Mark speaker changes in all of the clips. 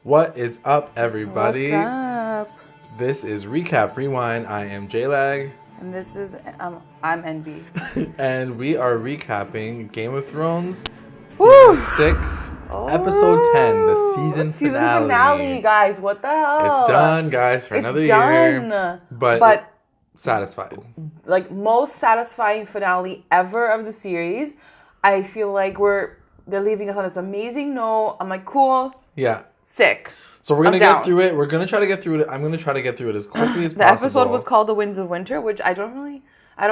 Speaker 1: What is up, everybody?
Speaker 2: What's up?
Speaker 1: This is Recap Rewind. I am J-Lag.
Speaker 2: And this is, I'm N-Bea.
Speaker 1: And we are recapping Game of Thrones Season 6, Episode 10, the season finale.
Speaker 2: Guys. What the hell?
Speaker 1: It's done, guys, for another year. But satisfied.
Speaker 2: Like, most satisfying finale ever of the series. I feel like they're leaving us on this amazing note. I'm like, cool.
Speaker 1: Yeah.
Speaker 2: Sick.
Speaker 1: So we're going to get through it. We're going to try to get through it. I'm going to try to get through it as quickly as possible.
Speaker 2: The episode was called The Winds of Winter, which I don't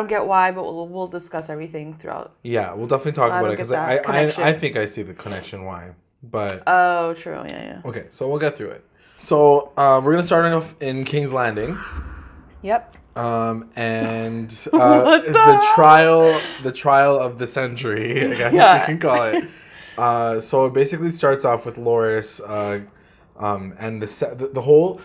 Speaker 2: get why, but we'll discuss everything throughout.
Speaker 1: Yeah, we'll definitely talk about it because I think I see the connection why. But
Speaker 2: oh, true. Yeah.
Speaker 1: Okay, so we'll get through it. So we're going to start off in King's Landing.
Speaker 2: Yep.
Speaker 1: And the trial of the century, I guess we can call it. So it basically starts off with Loras, and the whole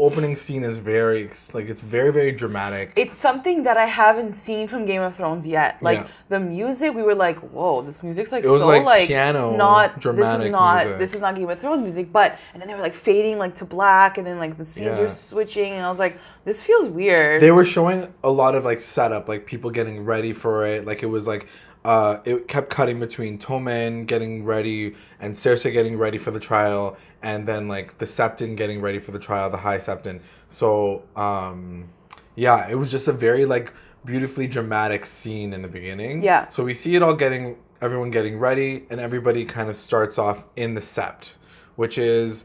Speaker 1: opening scene is it's very, very dramatic.
Speaker 2: It's something that I haven't seen from Game of Thrones yet. Like the music, we were like, "Whoa, this music's like
Speaker 1: piano,
Speaker 2: not
Speaker 1: dramatic music.
Speaker 2: This is not Game of Thrones music." And then they were like fading like to black, and then like the scenes were switching, and I was like, "This feels weird."
Speaker 1: They were showing a lot of like setup, like people getting ready for it. Like it was like. It kept cutting between Tommen getting ready and Cersei getting ready for the trial, and then like the Septon getting ready for the trial, the High Septon. So it was just a very like beautifully dramatic scene in the beginning.
Speaker 2: Yeah.
Speaker 1: So we see it all everyone getting ready, and everybody kind of starts off in the Sept, which is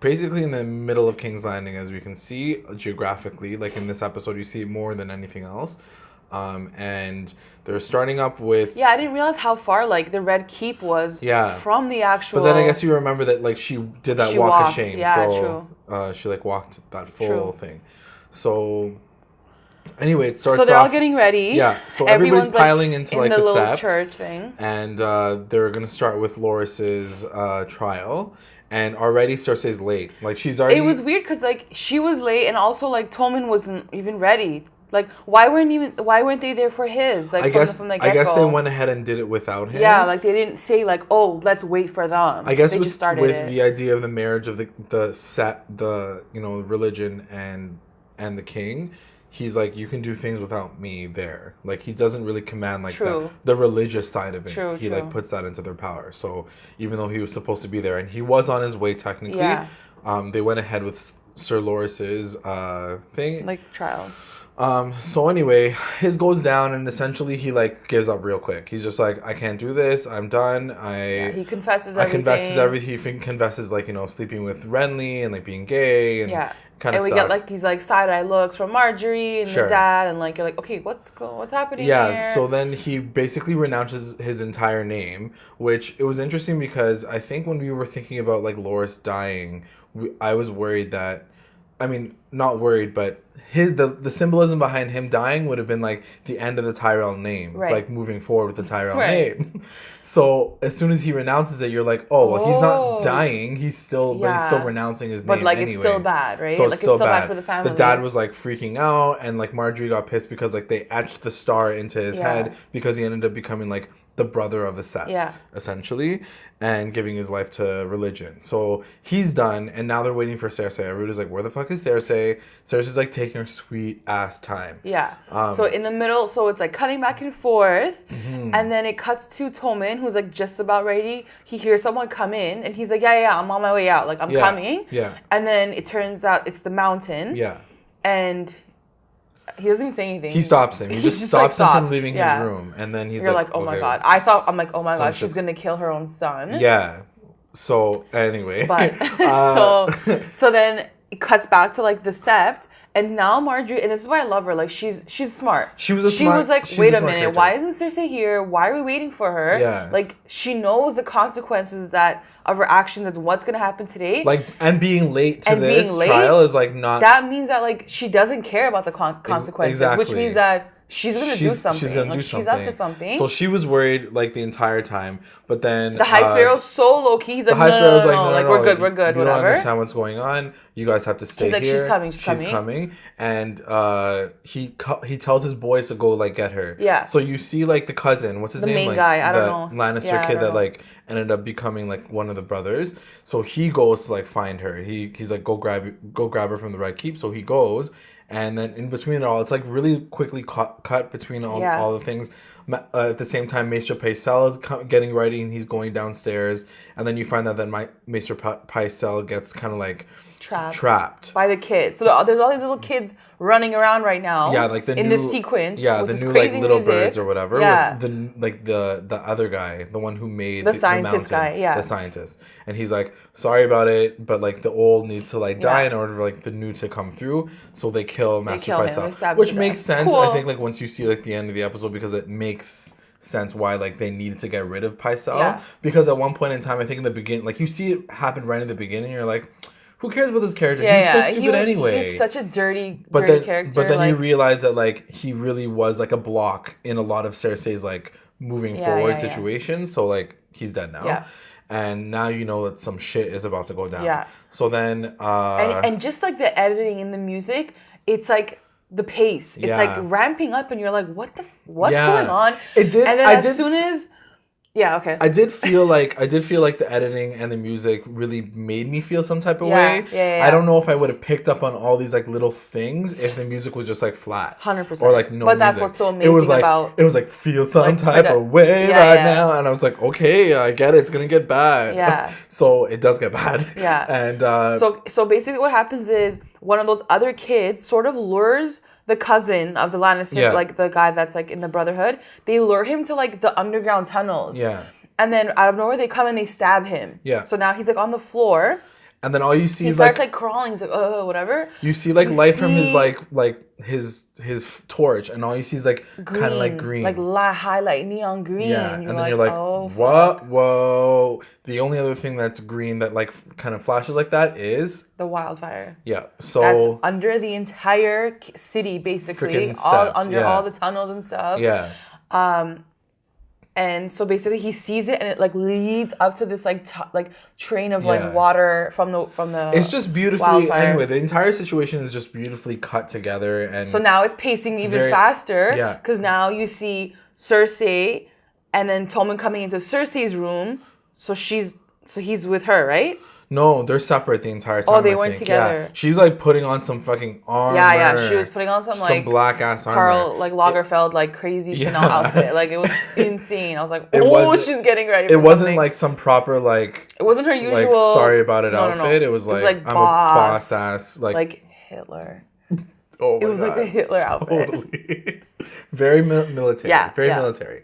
Speaker 1: basically in the middle of King's Landing, as we can see geographically. Like in this episode, you see it more than anything else. And they're starting up with...
Speaker 2: Yeah, I didn't realize how far, like, the Red Keep was from the actual...
Speaker 1: But then I guess you remember that, like, she did that walk of shame.
Speaker 2: Yeah,
Speaker 1: true. She, like, walked that full thing. So, anyway, it starts off...
Speaker 2: So they're all getting ready.
Speaker 1: Yeah, so everybody's piling into, like, the
Speaker 2: little
Speaker 1: Sept.
Speaker 2: church thing.
Speaker 1: And they're going to start with Loras's trial. And already Cersei's late. Like, she's already...
Speaker 2: It was weird because, like, she was late, and also, like, Tommen wasn't even ready. Like, why weren't they there for his? Like, from the get-go?
Speaker 1: I guess they went ahead and did it without him.
Speaker 2: Yeah, like they didn't say like, oh, let's wait for them.
Speaker 1: I guess
Speaker 2: they just started it.
Speaker 1: The idea of the marriage of the religion and the king, he's like, you can do things without me there. Like he doesn't really command like the religious side of it. He like puts that into their power. So even though he was supposed to be there and he was on his way technically, they went ahead with Sir Loras's thing,
Speaker 2: like trial.
Speaker 1: So anyway, his goes down and essentially he like gives up real quick. He's just like, I can't do this. I'm done.
Speaker 2: He confesses everything.
Speaker 1: He confesses like, sleeping with Renly and like being gay and kind of.
Speaker 2: And we get like these like side eye looks from Marjorie and the dad, and like you're like, okay, what's happening here?
Speaker 1: So then he basically renounces his entire name, which it was interesting because I think when we were thinking about like Loras dying, I was worried that. I mean, not worried, but the symbolism behind him dying would have been like the end of the Tyrell name, like moving forward with the Tyrell name. So as soon as he renounces it, you're like, oh, well, he's not dying. He's still, but he's still renouncing his name.
Speaker 2: But like,
Speaker 1: anyway.
Speaker 2: It's still bad, right?
Speaker 1: So
Speaker 2: like, it's still bad for the family.
Speaker 1: The dad was like freaking out, and like Marjorie got pissed because like they etched the star into his head because he ended up becoming like the brother of the Sept, essentially, and giving his life to religion. So he's done, and now they're waiting for Cersei. Everybody's like, where the fuck is Cersei? Cersei's like taking her sweet ass time. Yeah.
Speaker 2: So in the middle, so it's like cutting back and forth, and then it cuts to Tommen, who's like just about ready. He hears someone come in, and he's like, yeah, I'm on my way out. Like, I'm coming. Yeah. And then it turns out it's the Mountain. Yeah. And... he doesn't even say anything.
Speaker 1: He stops him. He just stops him from leaving his room. And then
Speaker 2: You're like, oh my God. I'm like, oh my God, she's going to kill her own son.
Speaker 1: Yeah. So, anyway.
Speaker 2: But, so then it cuts back to like the Sept. And now Marjorie, and this is why I love her, like she's smart. She was like, wait a minute, character. Why isn't Cersei here? Why are we waiting for her? Yeah. Like she knows the consequences of her actions and what's gonna happen today.
Speaker 1: Like, and being late to this trial is like not.
Speaker 2: That means that like she doesn't care about the consequences, which means that she's gonna do something.
Speaker 1: She's gonna do something.
Speaker 2: She's up to something.
Speaker 1: So she was worried like the entire time, but then
Speaker 2: the High Sparrow's so low key. He's like, no, we're good,
Speaker 1: you
Speaker 2: whatever.
Speaker 1: don't understand what's going on. You guys have to stay here.
Speaker 2: She's coming.
Speaker 1: And he tells his boys to go like get her.
Speaker 2: Yeah.
Speaker 1: So you see like the cousin, what's his name?
Speaker 2: The main
Speaker 1: like,
Speaker 2: guy, I don't know.
Speaker 1: Lannister kid that like ended up becoming like one of the brothers. So he goes to like find her. He's like go grab her from the Red Keep. So he goes, and then in between it all, it's like really quickly cut between all the things. At the same time, Maester Pycelle is getting ready and he's going downstairs, and then you find out that Maester Pycelle gets kind of like trapped
Speaker 2: by the kids. So there's all these little kids running around right now.
Speaker 1: Yeah, like
Speaker 2: in this sequence.
Speaker 1: Yeah, the new like little birds or whatever.
Speaker 2: Yeah.
Speaker 1: With the other guy, the one who made
Speaker 2: the scientist
Speaker 1: the mountain,
Speaker 2: guy. Yeah,
Speaker 1: the scientist, and he's like, sorry about it, but like the old needs to like die in order for like the new to come through. So they kill Master Pycelle, which makes sense. Cool. I think like once you see like the end of the episode, because it makes sense why like they needed to get rid of Pycelle, because at one point in time, I think in the beginning, like you see it happen right in the beginning, you're like, who cares about this character? He's so stupid anyway.
Speaker 2: He's such a dirty character.
Speaker 1: But then you realize that like he really was like a block in a lot of Cersei's like moving forward situations. So like he's dead now. Yeah. And now you know that some shit is about to go down. Yeah. So then
Speaker 2: and just like the editing and the music, it's like the pace. It's like ramping up and you're like, what's going on?
Speaker 1: It did.
Speaker 2: And then as soon as okay.
Speaker 1: I did feel like the editing and the music really made me feel some type of way.
Speaker 2: Yeah.
Speaker 1: I don't know if I would have picked up on all these like little things if the music was just like flat.
Speaker 2: 100%.
Speaker 1: Or like no music.
Speaker 2: But that's what's so amazing
Speaker 1: about it was like feel some type of way now, and I was like, okay, I get it. It's gonna get bad.
Speaker 2: Yeah.
Speaker 1: So it does get bad.
Speaker 2: Yeah.
Speaker 1: And
Speaker 2: so basically what happens is one of those other kids sort of lures the cousin of the Lannister, like the guy that's like in the Brotherhood, they lure him to like the underground tunnels.
Speaker 1: Yeah.
Speaker 2: And then out of nowhere they come and they stab him.
Speaker 1: Yeah.
Speaker 2: So now he's like on the floor.
Speaker 1: And then all you see is
Speaker 2: like... He starts like crawling. He's like, whatever.
Speaker 1: You see like light from his like his torch, and all you see is like kind of like green.
Speaker 2: Like highlight neon green.
Speaker 1: Yeah, and then you're like, what? Fuck. Whoa. The only other thing that's green that like kind of flashes like that is...
Speaker 2: the wildfire.
Speaker 1: Yeah, so...
Speaker 2: that's under the entire city, basically. All the tunnels and stuff.
Speaker 1: Yeah.
Speaker 2: And so basically he sees it and it like leads up to this like train of like water from the
Speaker 1: it's just beautifully
Speaker 2: wildfire.
Speaker 1: Anyway, the entire situation is just beautifully cut together, and
Speaker 2: so now it's pacing even faster because now you see Cersei and then Tommen coming into Cersei's room, so he's with her, right?
Speaker 1: No, they're separate the entire time.
Speaker 2: Oh, they weren't together.
Speaker 1: Yeah. She's like putting on some fucking armor.
Speaker 2: Yeah. She was putting on some
Speaker 1: black ass armor.
Speaker 2: Karl like Lagerfeld like crazy Chanel outfit. Like it was insane. I was like, she's getting ready.
Speaker 1: It wasn't like some proper like.
Speaker 2: It wasn't her usual.
Speaker 1: Like sorry about it outfit. No. It was like I'm
Speaker 2: boss,
Speaker 1: a boss ass like
Speaker 2: Hitler.
Speaker 1: Oh my God.
Speaker 2: It was like the Hitler outfit.
Speaker 1: Totally. Very military. Yeah. Very military.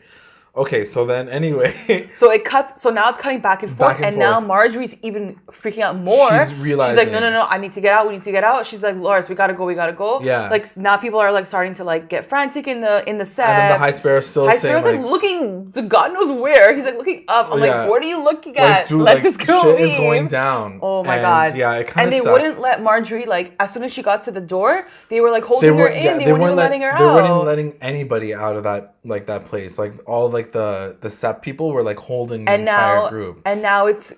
Speaker 1: Okay, so then anyway.
Speaker 2: So it cuts. So now it's cutting back and forth, and now Marjorie's even freaking out more.
Speaker 1: She's realizing.
Speaker 2: She's like, no, I need to get out. We need to get out. She's like, Loras, we gotta go.
Speaker 1: Yeah.
Speaker 2: Like now people are like starting to like get frantic in the set.
Speaker 1: And then the High Sparrow's still saying
Speaker 2: like looking to God knows where. He's like looking up. I'm like, what are you looking at?
Speaker 1: Like, dude,
Speaker 2: let this girl
Speaker 1: shit
Speaker 2: leave.
Speaker 1: Is going down.
Speaker 2: Oh my God.
Speaker 1: Yeah, it kind
Speaker 2: of. And they wouldn't let Marjorie like as soon as she got to the door, they were like holding her in. They weren't even letting her out.
Speaker 1: They weren't even letting anybody out of that place. Like all like the Sept people were like holding the entire group.
Speaker 2: And now it's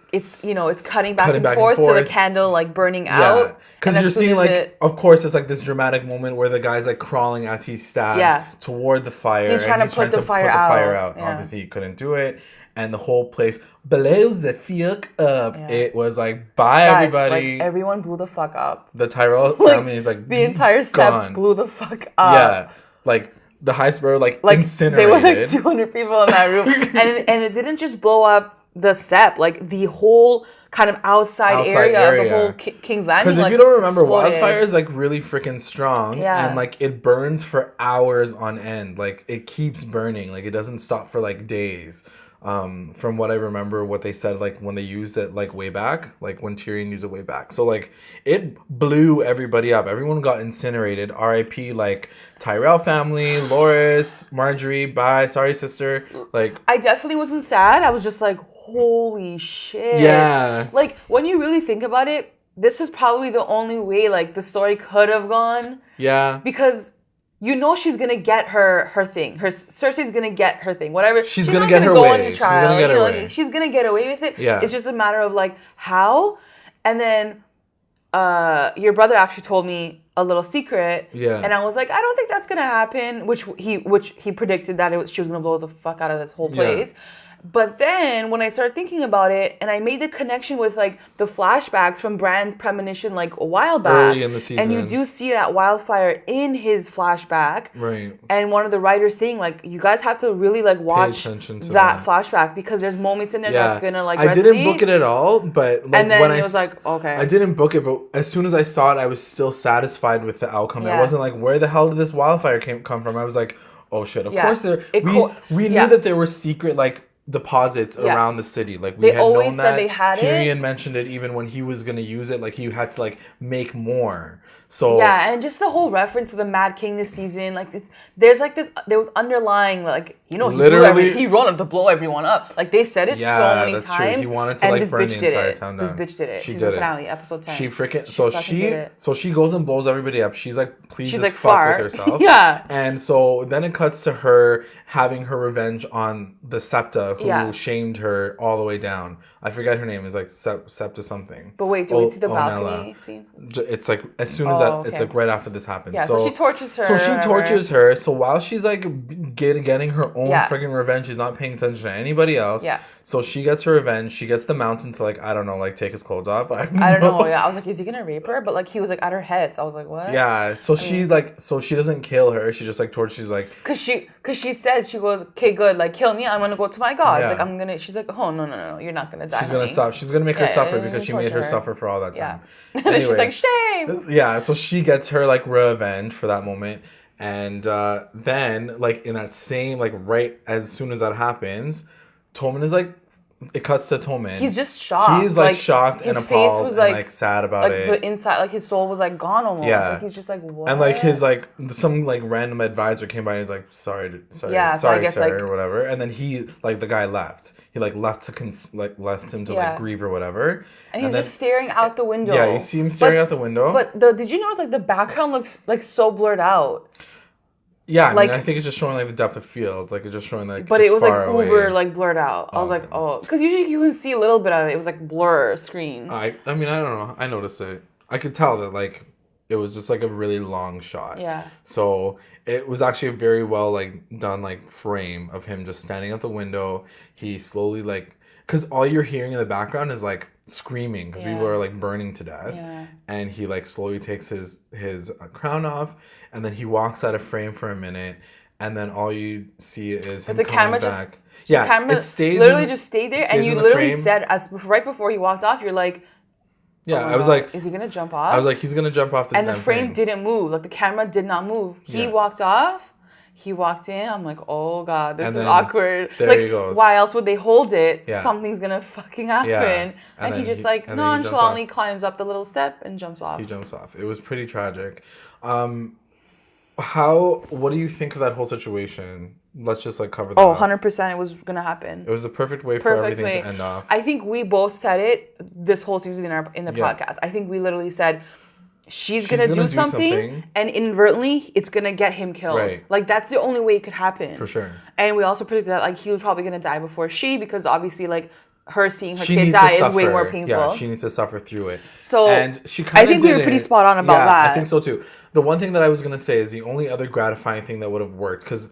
Speaker 2: cutting back and forth to the candle like burning out.
Speaker 1: Because you're seeing like of course it's like this dramatic moment where the guy's like crawling as he's stabbed toward the fire.
Speaker 2: He's trying to put the fire out.
Speaker 1: Yeah. Obviously he couldn't do it. And the whole place blows the fuck up. Yeah. It was like, bye everybody.
Speaker 2: Like, everyone blew the fuck up.
Speaker 1: The Tyrell family is like
Speaker 2: the entire Sept blew the fuck up.
Speaker 1: Yeah. Like the High Sparrow like incinerated.
Speaker 2: There was like 200 people in that room. and it didn't just blow up the Sept, like the whole kind of outside area of the whole King's Landing.
Speaker 1: Because if you don't remember, wildfire is like really freaking strong. Yeah. And like it burns for hours on end. Like it keeps burning. Like it doesn't stop for like days. From what I remember, what they said, like when they used it, like way back, like when Tyrion used it way back. So like it blew everybody up. Everyone got incinerated. R.I.P. like Tyrell family, Loras, Marjorie. Bye, sorry sister. Like
Speaker 2: I definitely wasn't sad. I was just like, holy shit.
Speaker 1: Yeah.
Speaker 2: Like when you really think about it, this was probably the only way like the story could have gone.
Speaker 1: Yeah.
Speaker 2: Because you know she's gonna get her thing. Cersei's gonna get her thing. Whatever.
Speaker 1: She's gonna get her way.
Speaker 2: She's gonna get her way. She's gonna get away with it.
Speaker 1: Yeah.
Speaker 2: It's just a matter of like how, and then your brother actually told me a little secret.
Speaker 1: Yeah.
Speaker 2: And I was like, I don't think that's gonna happen. Which he predicted that she was gonna blow the fuck out of this whole place. Yeah. But then when I started thinking about it, and I made the connection with like the flashbacks from Bran's premonition like a while back,
Speaker 1: early in the season,
Speaker 2: and you do see that wildfire in his flashback,
Speaker 1: right? And
Speaker 2: one of the writers saying like, you guys have to really like watch that flashback because there's moments in there that's gonna like.
Speaker 1: I didn't book it at all, but like,
Speaker 2: and then when I was like, okay,
Speaker 1: I didn't book it, but as soon as I saw it, I was still satisfied with the outcome. I wasn't like, where the hell did this wildfire come from? I was like, oh shit, of course we knew that there were secret like deposits around the city. Like we had known that. They had Tyrion mentioned it even when he was gonna use it. Like he had to like make more. So
Speaker 2: yeah, and just the whole reference to the Mad King this season, like there was underlying like literally he wanted to blow everyone up. Like they said it so many times. True.
Speaker 1: He wanted to like burn the entire town down.
Speaker 2: This bitch did it.
Speaker 1: She
Speaker 2: Season
Speaker 1: did
Speaker 2: finale, episode 10.
Speaker 1: She freaking so she goes and blows everybody up. She's like, please just
Speaker 2: like,
Speaker 1: fuck with herself.
Speaker 2: Yeah.
Speaker 1: And so then it cuts to her having her revenge on the Septa who shamed her all the way down. I forget her name. Is like Septa something.
Speaker 2: But wait, do we see the balcony scene?
Speaker 1: It's like as soon as it's like right after this happens.
Speaker 2: Yeah, so she tortures her.
Speaker 1: So she tortures her. So while she's like getting her own freaking revenge, she's not paying attention to anybody else. Yeah. So she gets her revenge. She gets the Mountain to like, I don't know, like take his clothes off. I don't know.
Speaker 2: Yeah, I was like, is he gonna rape her? But like he was like at her head. So I was like, what?
Speaker 1: Yeah. So she's like, so she doesn't kill her. She just like tortures. She's like,
Speaker 2: cause she said she goes, okay, good, like kill me. I'm gonna go to my gods. Like she's like, oh no, you're not gonna die.
Speaker 1: She's gonna stop. She's gonna make her suffer because she made her suffer for all that time.
Speaker 2: Yeah. And then she's like, shame.
Speaker 1: Yeah. So she gets her like revenge for that moment. And then, like, in that same, like, right as soon as that happens, Tommen is, like, it cuts to Tommen.
Speaker 2: He's just shocked.
Speaker 1: He's, like shocked and appalled and, like, sad about it.
Speaker 2: Like, the inside, like, his soul was, like, gone almost. Yeah. Like, he's just, like, what?
Speaker 1: And, like, his, like, some, like, random advisor came by and he's like, sorry, sir, or whatever. And then he, like, the guy left. He, like, left him to, like, grieve or whatever.
Speaker 2: And he's just staring out the window.
Speaker 1: Yeah, you see him staring out the window.
Speaker 2: But did you notice, like, the background looks, like, so blurred out?
Speaker 1: Yeah, I mean, I think it's just showing like the depth of field, like it's just showing like.
Speaker 2: But it was like uber like blurred out. I was like, because usually you can see a little bit of it. It was like blur screen.
Speaker 1: I mean, I don't know. I noticed it. I could tell that like it was just like a really long shot.
Speaker 2: Yeah.
Speaker 1: So it was actually a very well like done like frame of him just standing at the window. He slowly like, because all you're hearing in the background is like screaming because people are like burning to death.
Speaker 2: Yeah.
Speaker 1: And he like slowly takes his crown off, and then he walks out of frame for a minute, and then all you see is him coming back.
Speaker 2: The camera
Speaker 1: it stays
Speaker 2: literally just stayed there, and you literally said right before he walked off, you're like,
Speaker 1: yeah, I was like,
Speaker 2: is he gonna jump off?
Speaker 1: I was like, he's gonna jump off this.
Speaker 2: And the frame didn't move. Like the camera did not move. He walked off. He walked in. I'm like, oh god, this is awkward.
Speaker 1: There he goes.
Speaker 2: Why else would they hold it? Yeah. Something's gonna fucking happen. Yeah. And he just nonchalantly climbs up the little step and jumps off.
Speaker 1: He jumps off. It was pretty tragic. What do you think of that whole situation? Let's just like cover that.
Speaker 2: 100% it was gonna happen.
Speaker 1: It was the perfect way for everything to end off.
Speaker 2: I think we both said it this whole season in the podcast. I think we literally said, She's gonna do something, and inadvertently, it's gonna get him killed. Right. Like, that's the only way it could happen.
Speaker 1: For sure.
Speaker 2: And we also predicted that, like, he was probably gonna die before because obviously, like, her seeing her kid die is way more painful.
Speaker 1: Yeah, she needs to suffer through it.
Speaker 2: So,
Speaker 1: and she I
Speaker 2: think we were pretty spot on about that.
Speaker 1: I think so, too. The one thing that I was gonna say is the only other gratifying thing that would have worked, because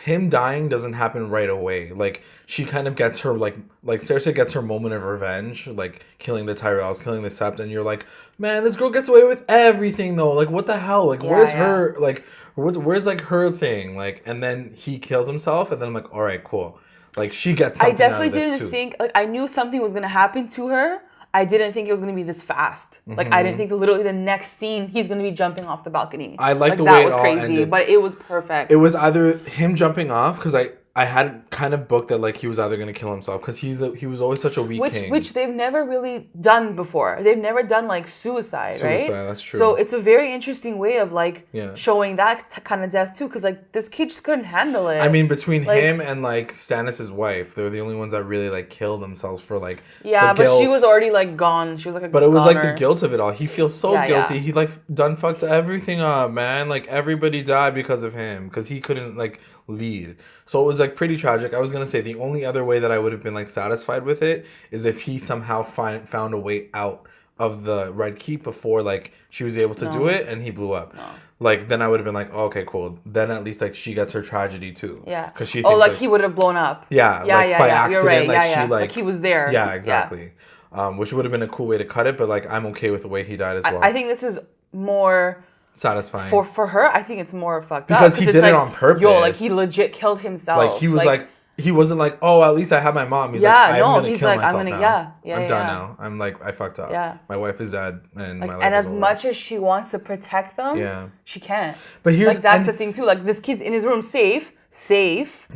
Speaker 1: him dying doesn't happen right away. Like, she kind of gets her, like Cersei gets her moment of revenge, like, killing the Tyrells, killing the Sept, and you're like, man, this girl gets away with everything, though. Like, what the hell? Like, where's her, like, where's, like, her thing? Like, and then he kills himself, and then I'm like, all right, cool. Like, she gets something out of this, too. I definitely didn't think,
Speaker 2: like, I knew something was going to happen to her. I didn't think it was going to be this fast. Mm-hmm. Like, I didn't think literally the next scene, he's going to be jumping off the balcony.
Speaker 1: I like the way it all ended. That was crazy,
Speaker 2: but it was perfect.
Speaker 1: It was either him jumping off, because I had kind of booked that, like, he was either going to kill himself, because he was always such a weak king.
Speaker 2: Which they've never really done before. They've never done, like, suicide, right?
Speaker 1: That's true.
Speaker 2: So it's a very interesting way of, like, showing that kind of death, too, because, like, this kid just couldn't handle it.
Speaker 1: I mean, between him and, like, Stannis' wife, they're the only ones that really, like, kill themselves for, like,
Speaker 2: yeah, but she was already, like, gone. She was, like, a
Speaker 1: But it was, like, the guilt of it all. He feels so guilty. Yeah. He, like, done fucked everything up, man. Like, everybody died because of him, because he couldn't, like, lead. So it was, like, pretty tragic. I was gonna say the only other way that I would have been, like, satisfied with it is if he somehow found a way out of the Red Keep before like she was able to do it and he blew up. No. Like then I would have been like, oh, okay, cool. Then at least like she gets her tragedy too.
Speaker 2: Yeah.
Speaker 1: Because she thinks
Speaker 2: like he would have blown up.
Speaker 1: Yeah. By accident. You're right.
Speaker 2: Like she like he was there.
Speaker 1: Yeah, exactly. Yeah. Which would have been a cool way to cut it, but like I'm okay with the way he died as well.
Speaker 2: I think this is more
Speaker 1: satisfying
Speaker 2: for her. I think it's more fucked
Speaker 1: up because he did it on purpose.
Speaker 2: Like he legit killed himself.
Speaker 1: Like he was like he wasn't like, oh, at least I have my mom. He's like, I'm gonna kill myself now. I'm done now. I'm like, I fucked up.
Speaker 2: Yeah.
Speaker 1: My wife is dead, and
Speaker 2: like,
Speaker 1: my life
Speaker 2: and
Speaker 1: is
Speaker 2: as
Speaker 1: over.
Speaker 2: much as she wants to protect them, she can't.
Speaker 1: But here's
Speaker 2: like that's the thing too. Like this kid's in his room, safe.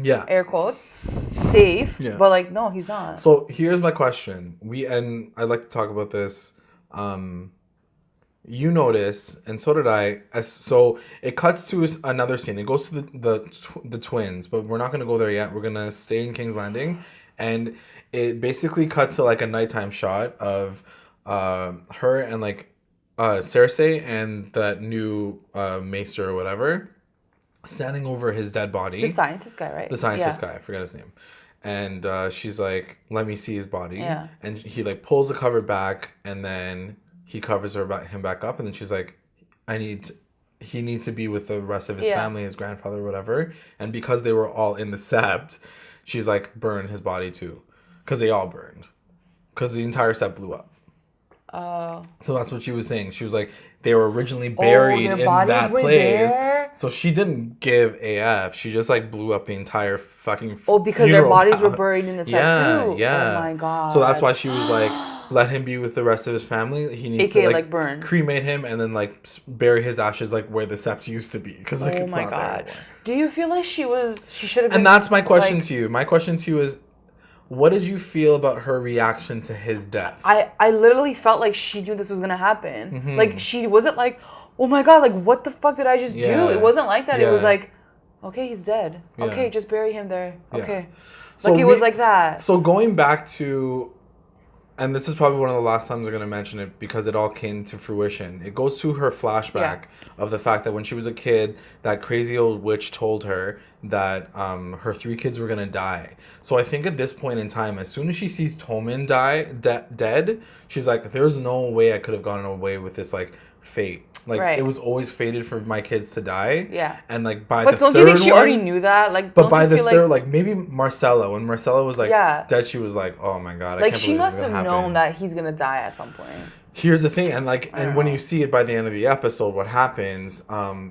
Speaker 2: Yeah. Air quotes. Safe. Yeah. But like, no, he's not.
Speaker 1: So here's my question. And I'd like to talk about this. You notice, and so did I. So it cuts to another scene. It goes to the twins, but we're not going to go there yet. We're going to stay in King's Landing, and it basically cuts to like a nighttime shot of her and like Cersei and that new maester or whatever standing over his dead body.
Speaker 2: The scientist guy, right?
Speaker 1: The scientist guy. I forget his name. And she's like, "Let me see his body."
Speaker 2: Yeah.
Speaker 1: And he like pulls the cover back, and then he covers him back up, and then she's like, he needs to be with the rest of his family, his grandfather, whatever. And because they were all in the sept, she's like, burn his body too. Because they all burned. Because the entire sept blew up.
Speaker 2: Oh.
Speaker 1: So that's what she was saying. She was like, they were originally buried in that place.
Speaker 2: There?
Speaker 1: So she didn't give AF. She just like blew up the entire fucking
Speaker 2: because their bodies were buried in the sept too?
Speaker 1: Yeah.
Speaker 2: Oh my God.
Speaker 1: So that's why she was like, let him be with the rest of his family. He needs to like
Speaker 2: burn,
Speaker 1: cremate him, and then like bury his ashes like where the sept used to be, because like it's not there anymore.
Speaker 2: Do you feel like she should have been?
Speaker 1: And that's my question to you. My question to you is, what did you feel about her reaction to his death?
Speaker 2: I literally felt like she knew this was gonna happen. Mm-hmm. Like she wasn't like, oh my God, like what the fuck did I just do? It wasn't like that. It was like, okay, he's dead. Okay, just bury him there. Okay, so it was like that.
Speaker 1: So going back to. And this is probably one of the last times I'm going to mention it because it all came to fruition. It goes to her flashback of the fact that when she was a kid, that crazy old witch told her that her 3 kids were going to die. So I think at this point in time, as soon as she sees Tommen dead, she's like, there's no way I could have gotten away with this like fate. Like it was always fated for my kids to die.
Speaker 2: Yeah.
Speaker 1: And like by
Speaker 2: the third one. But don't you think she already knew that? Like,
Speaker 1: but by the third, like maybe Marcella, when Marcella was like dead, she was like, oh my God, I can't believe this is gonna happen. Like she must have known
Speaker 2: that he's gonna die at some point.
Speaker 1: Here's the thing, and like, and when you see it by the end of the episode, what happens?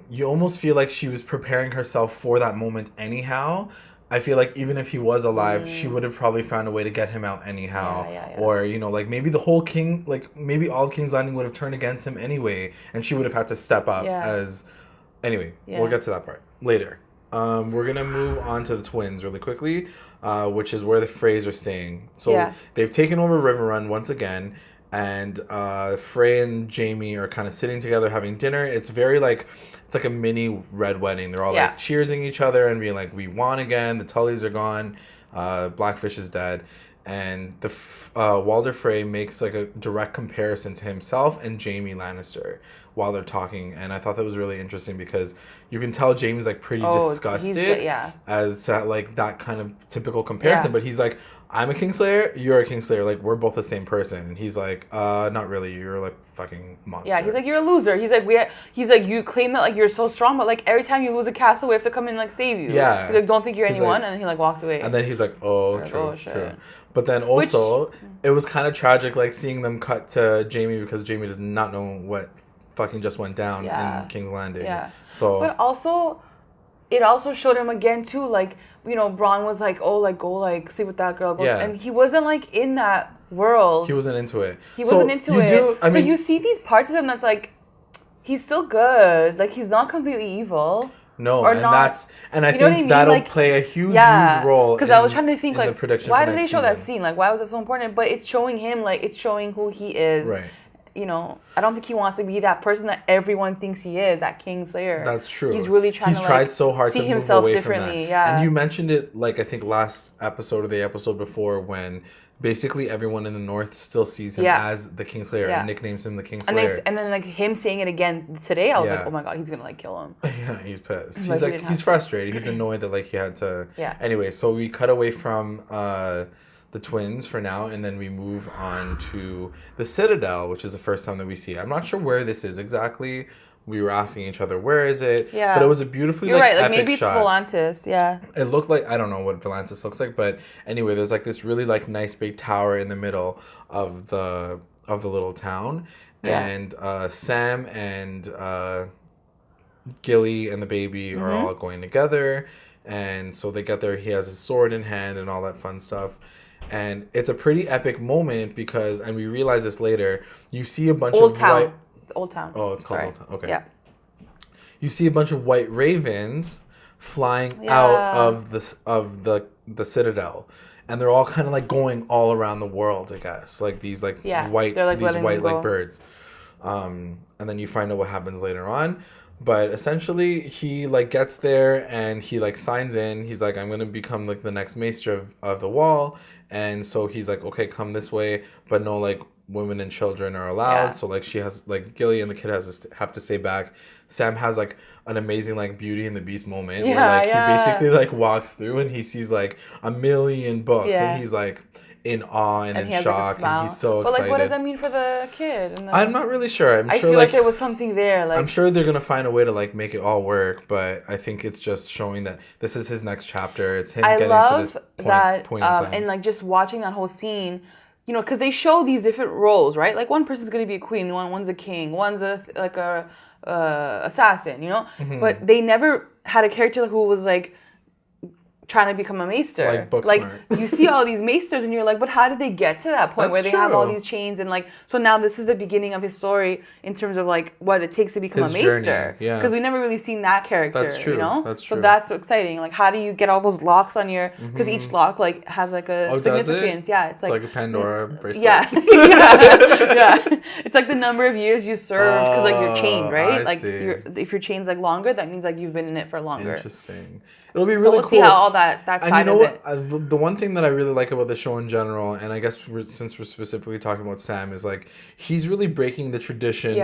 Speaker 1: You almost feel like she was preparing herself for that moment anyhow. I feel like even if he was alive, she would have probably found a way to get him out anyhow. Or, you know, like maybe the whole king, like maybe all King's Landing would have turned against him anyway, and she would have had to step up as... Anyway, we'll get to that part later. We're going to move on to the twins really quickly, which is where the Freys are staying. So they've taken over Riverrun once again, and Frey and Jaime are kind of sitting together having dinner. It's very like... It's like a mini red wedding. They're all like cheersing each other and being like, we won again. The Tullys are gone. Blackfish is dead. And the Walder Frey makes like a direct comparison to himself and Jaime Lannister while they're talking. And I thought that was really interesting because you can tell Jaime's like pretty disgusted as like that kind of typical comparison. But he's like, I'm a Kingslayer, you're a Kingslayer. Like, we're both the same person. And he's like, not really. You're like fucking monster.
Speaker 2: Yeah, he's like, you're a loser. He's like, you claim that like you're so strong, but like every time you lose a castle, we have to come in and like save you.
Speaker 1: Yeah.
Speaker 2: He's like, don't think you're anyone. Like, and then he like walked away.
Speaker 1: And then he's like, true. But then also, it was kind of tragic like seeing them cut to Jaime because Jaime does not know what fucking just went down in King's Landing. Yeah. So.
Speaker 2: But also, it also showed him again too, like, you know, Bran was like, oh, like, go, like, sleep with that girl. Go. And he wasn't, like, in that world.
Speaker 1: He wasn't into it.
Speaker 2: So you see these parts of him that's, like, he's still good. Like, he's not completely evil.
Speaker 1: No, and I think that'll like, play a huge role.
Speaker 2: Because I was trying to think, like, why did they show that scene? Like, why was that so important? But it's showing him, like, it's showing who he is.
Speaker 1: Right.
Speaker 2: You know, I don't think he wants to be that person that everyone thinks he is, that Kingslayer.
Speaker 1: That's true.
Speaker 2: He's really trying to
Speaker 1: tried so hard
Speaker 2: see
Speaker 1: to
Speaker 2: himself
Speaker 1: move away
Speaker 2: differently.
Speaker 1: From that.
Speaker 2: Yeah.
Speaker 1: And you mentioned it, like, I think last episode or the episode before when basically everyone in the North still sees him as the Kingslayer and nicknames him the Kingslayer.
Speaker 2: And then like him saying it again today, I was like, oh my God, he's gonna like kill him.
Speaker 1: Yeah, he's pissed. He's like he's frustrated. He's annoyed that like he had to.
Speaker 2: Yeah.
Speaker 1: Anyway, so we cut away from the twins for now, and then we move on to the Citadel, which is the first time that we see it. I'm not sure where this is exactly. We were asking each other, where is it?
Speaker 2: Yeah.
Speaker 1: But it was a beautifully,
Speaker 2: You're right. Like,
Speaker 1: epic
Speaker 2: maybe it's
Speaker 1: shot.
Speaker 2: Volantis, yeah.
Speaker 1: It looked like, I don't know what Volantis looks like, but anyway, there's like this really like nice big tower in the middle of the little town. Yeah. And Sam and Gilly and the baby are all going together. And so they get there. He has his sword in hand and all that fun stuff. And it's a pretty epic moment because, and we realize this later, you see a bunch
Speaker 2: Old
Speaker 1: of
Speaker 2: Town.
Speaker 1: white...
Speaker 2: It's Old Town.
Speaker 1: Oh, it's called
Speaker 2: Sorry.
Speaker 1: Old Town. Okay.
Speaker 2: Yeah.
Speaker 1: You see a bunch of white ravens flying out of the Citadel. And they're all kind of like going all around the world, I guess. Like these like white,
Speaker 2: like
Speaker 1: these white like birds. And then you find out what happens later on. But essentially, he like gets there and he like signs in. He's like, I'm gonna become like the next maester of the wall. And so he's like, okay, come this way, but no like women and children are allowed. Yeah. So like she has like Gilly and the kid have to stay back. Sam has like an amazing like Beauty and the Beast moment where like he basically like walks through and he sees like a million books and he's like in awe and in shock, like and he's so excited.
Speaker 2: But like, what does that mean for the kid? And
Speaker 1: I'm not really sure.
Speaker 2: I feel like there was something there. Like,
Speaker 1: I'm sure they're gonna find a way to like make it all work, but I think it's just showing that this is his next chapter. It's him getting to this point in time.
Speaker 2: And like just watching that whole scene, you know, because they show these different roles, right? Like one person's gonna be a queen, one's a king, one's a assassin, you know. But they never had a character who was like trying to become a maester.
Speaker 1: Like Booksmart.
Speaker 2: You see all these maesters and you're like, but how did they get to that point where they have all these chains and like, so now this is the beginning of his story in terms of like what it takes to become a maester.
Speaker 1: Yeah.
Speaker 2: Because we never really seen that character.
Speaker 1: That's true.
Speaker 2: You know?
Speaker 1: That's true.
Speaker 2: So that's so exciting. Like, how do you get all those locks on your, because each lock like has like a significance. Yeah.
Speaker 1: It's like a Pandora bracelet.
Speaker 2: Yeah. Yeah. It's like the number of years you served because like you're chained, right? If your chain's like longer, that means like you've been in it for longer.
Speaker 1: Interesting. It'll be really
Speaker 2: cool. So we'll see how all that side of it.
Speaker 1: The one thing that I really like about the show in general, and I guess since we're specifically talking about Sam, is like he's really breaking the tradition,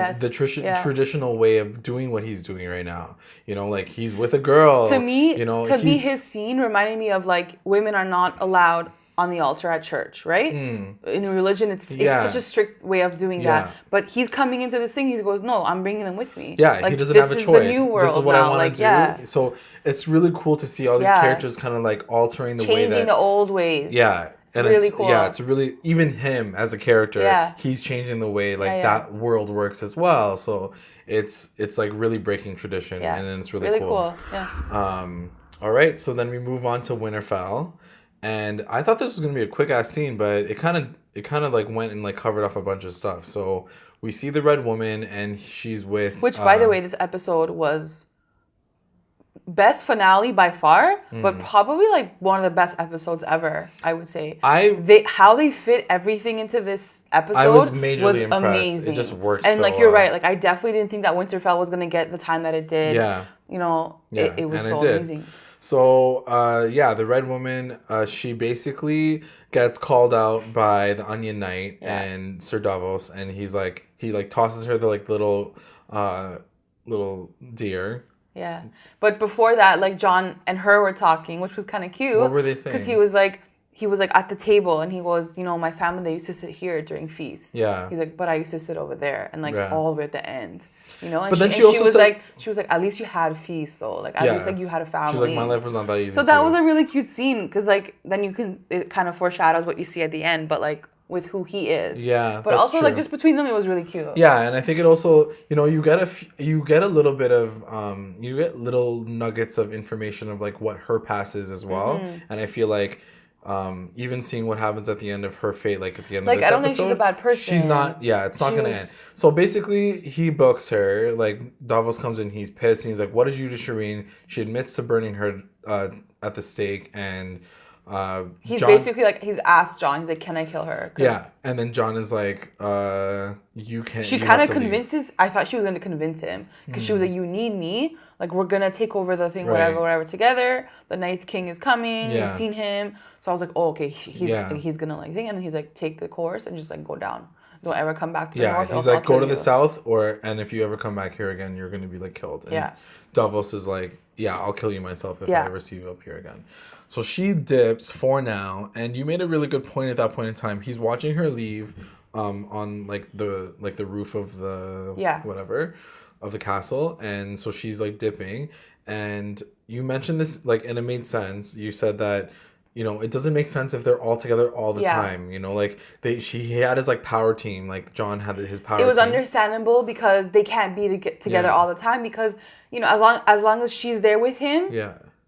Speaker 1: traditional way of doing what he's doing right now. You know, like he's with a girl.
Speaker 2: To me, be his scene reminded me of like women are not allowed on the altar at church, right? In religion, it's such a strict way of doing that. But he's coming into this thing. He goes, "No, I'm bringing them with me."
Speaker 1: Yeah, like, he doesn't have a choice. This is the new world. This is what
Speaker 2: now.
Speaker 1: I want to do. So it's really cool to see all these characters kind of like altering the way that
Speaker 2: changing the old ways.
Speaker 1: Yeah,
Speaker 2: it's really cool.
Speaker 1: Yeah, it's really even him as a character. He's changing the way that world works as well. So it's like really breaking tradition, and it's really cool.
Speaker 2: Yeah.
Speaker 1: All right, so then we move on to Winterfell. And I thought this was gonna be a quick ass scene, but it kind of like went and like covered off a bunch of stuff. So we see the Red Woman, and she's with.
Speaker 2: Which, by the way, this episode was best finale by far, but probably like one of the best episodes ever. I would say. How they fit everything into this episode. I was
Speaker 1: majorly impressed.
Speaker 2: Amazing.
Speaker 1: It just works.
Speaker 2: And
Speaker 1: so
Speaker 2: like you're right, like I definitely didn't think that Winterfell was gonna get the time that it did.
Speaker 1: Yeah.
Speaker 2: You know, it was so amazing.
Speaker 1: So, the Red Woman, she basically gets called out by the Onion Knight and Sir Davos, and he tosses her the like little deer.
Speaker 2: Yeah, but before that, like Jon and her were talking, which was kind of cute.
Speaker 1: What were they saying?
Speaker 2: Because he was like at the table, and he goes, you know, my family, they used to sit here during feasts.
Speaker 1: Yeah.
Speaker 2: He's like, but I used to sit over there, and like all the way at the end, you know. And
Speaker 1: but then
Speaker 2: she was like, at least you had a feast though, like at least like you had a family.
Speaker 1: She's like, my life was not that easy.
Speaker 2: So that was a really cute scene, because like then it kind of foreshadows what you see at the end, but like with who he is.
Speaker 1: Yeah.
Speaker 2: But also true. Like just between them, it was really cute.
Speaker 1: Yeah, and I think it also, you know, you get a little bit of you get little nuggets of information of like what her past is as well, and I feel like. Even seeing what happens at the end of her fate, like at the end of this episode. Like, I don't think she's a bad person. She's not, it's not going to end. So basically, he books her, like, Davos comes in, he's pissed, and he's like, what did you do to Shireen? She admits to burning her at the stake, and
Speaker 2: he's basically like, he's asked Jon, he's like, can I kill her?
Speaker 1: Yeah, and then Jon is like, you can't.
Speaker 2: She kind of convinces, I thought she was going to convince him, because she was like, you need me, like, we're gonna take over the thing, whatever, together. The Night's King is coming. You've seen him. So I was like, oh, okay, he's gonna like thing, and then he's like, take the course and just like go down. Don't ever come back to the north.
Speaker 1: He's like, go to the south, and if you ever come back here again, you're gonna be like killed. And Davos is like, I'll kill you myself if I ever see you up here again. So she dips for now, and you made a really good point at that point in time. He's watching her leave, on like the roof of the whatever of the castle, and so she's like dipping, and you mentioned this like, and it made sense. You said that, you know, it doesn't make sense if they're all together all the time. You know, like he had his like power team, like Jon had his power team.
Speaker 2: It was understandable because they can't be together all the time, because, you know, as long as she's there with him,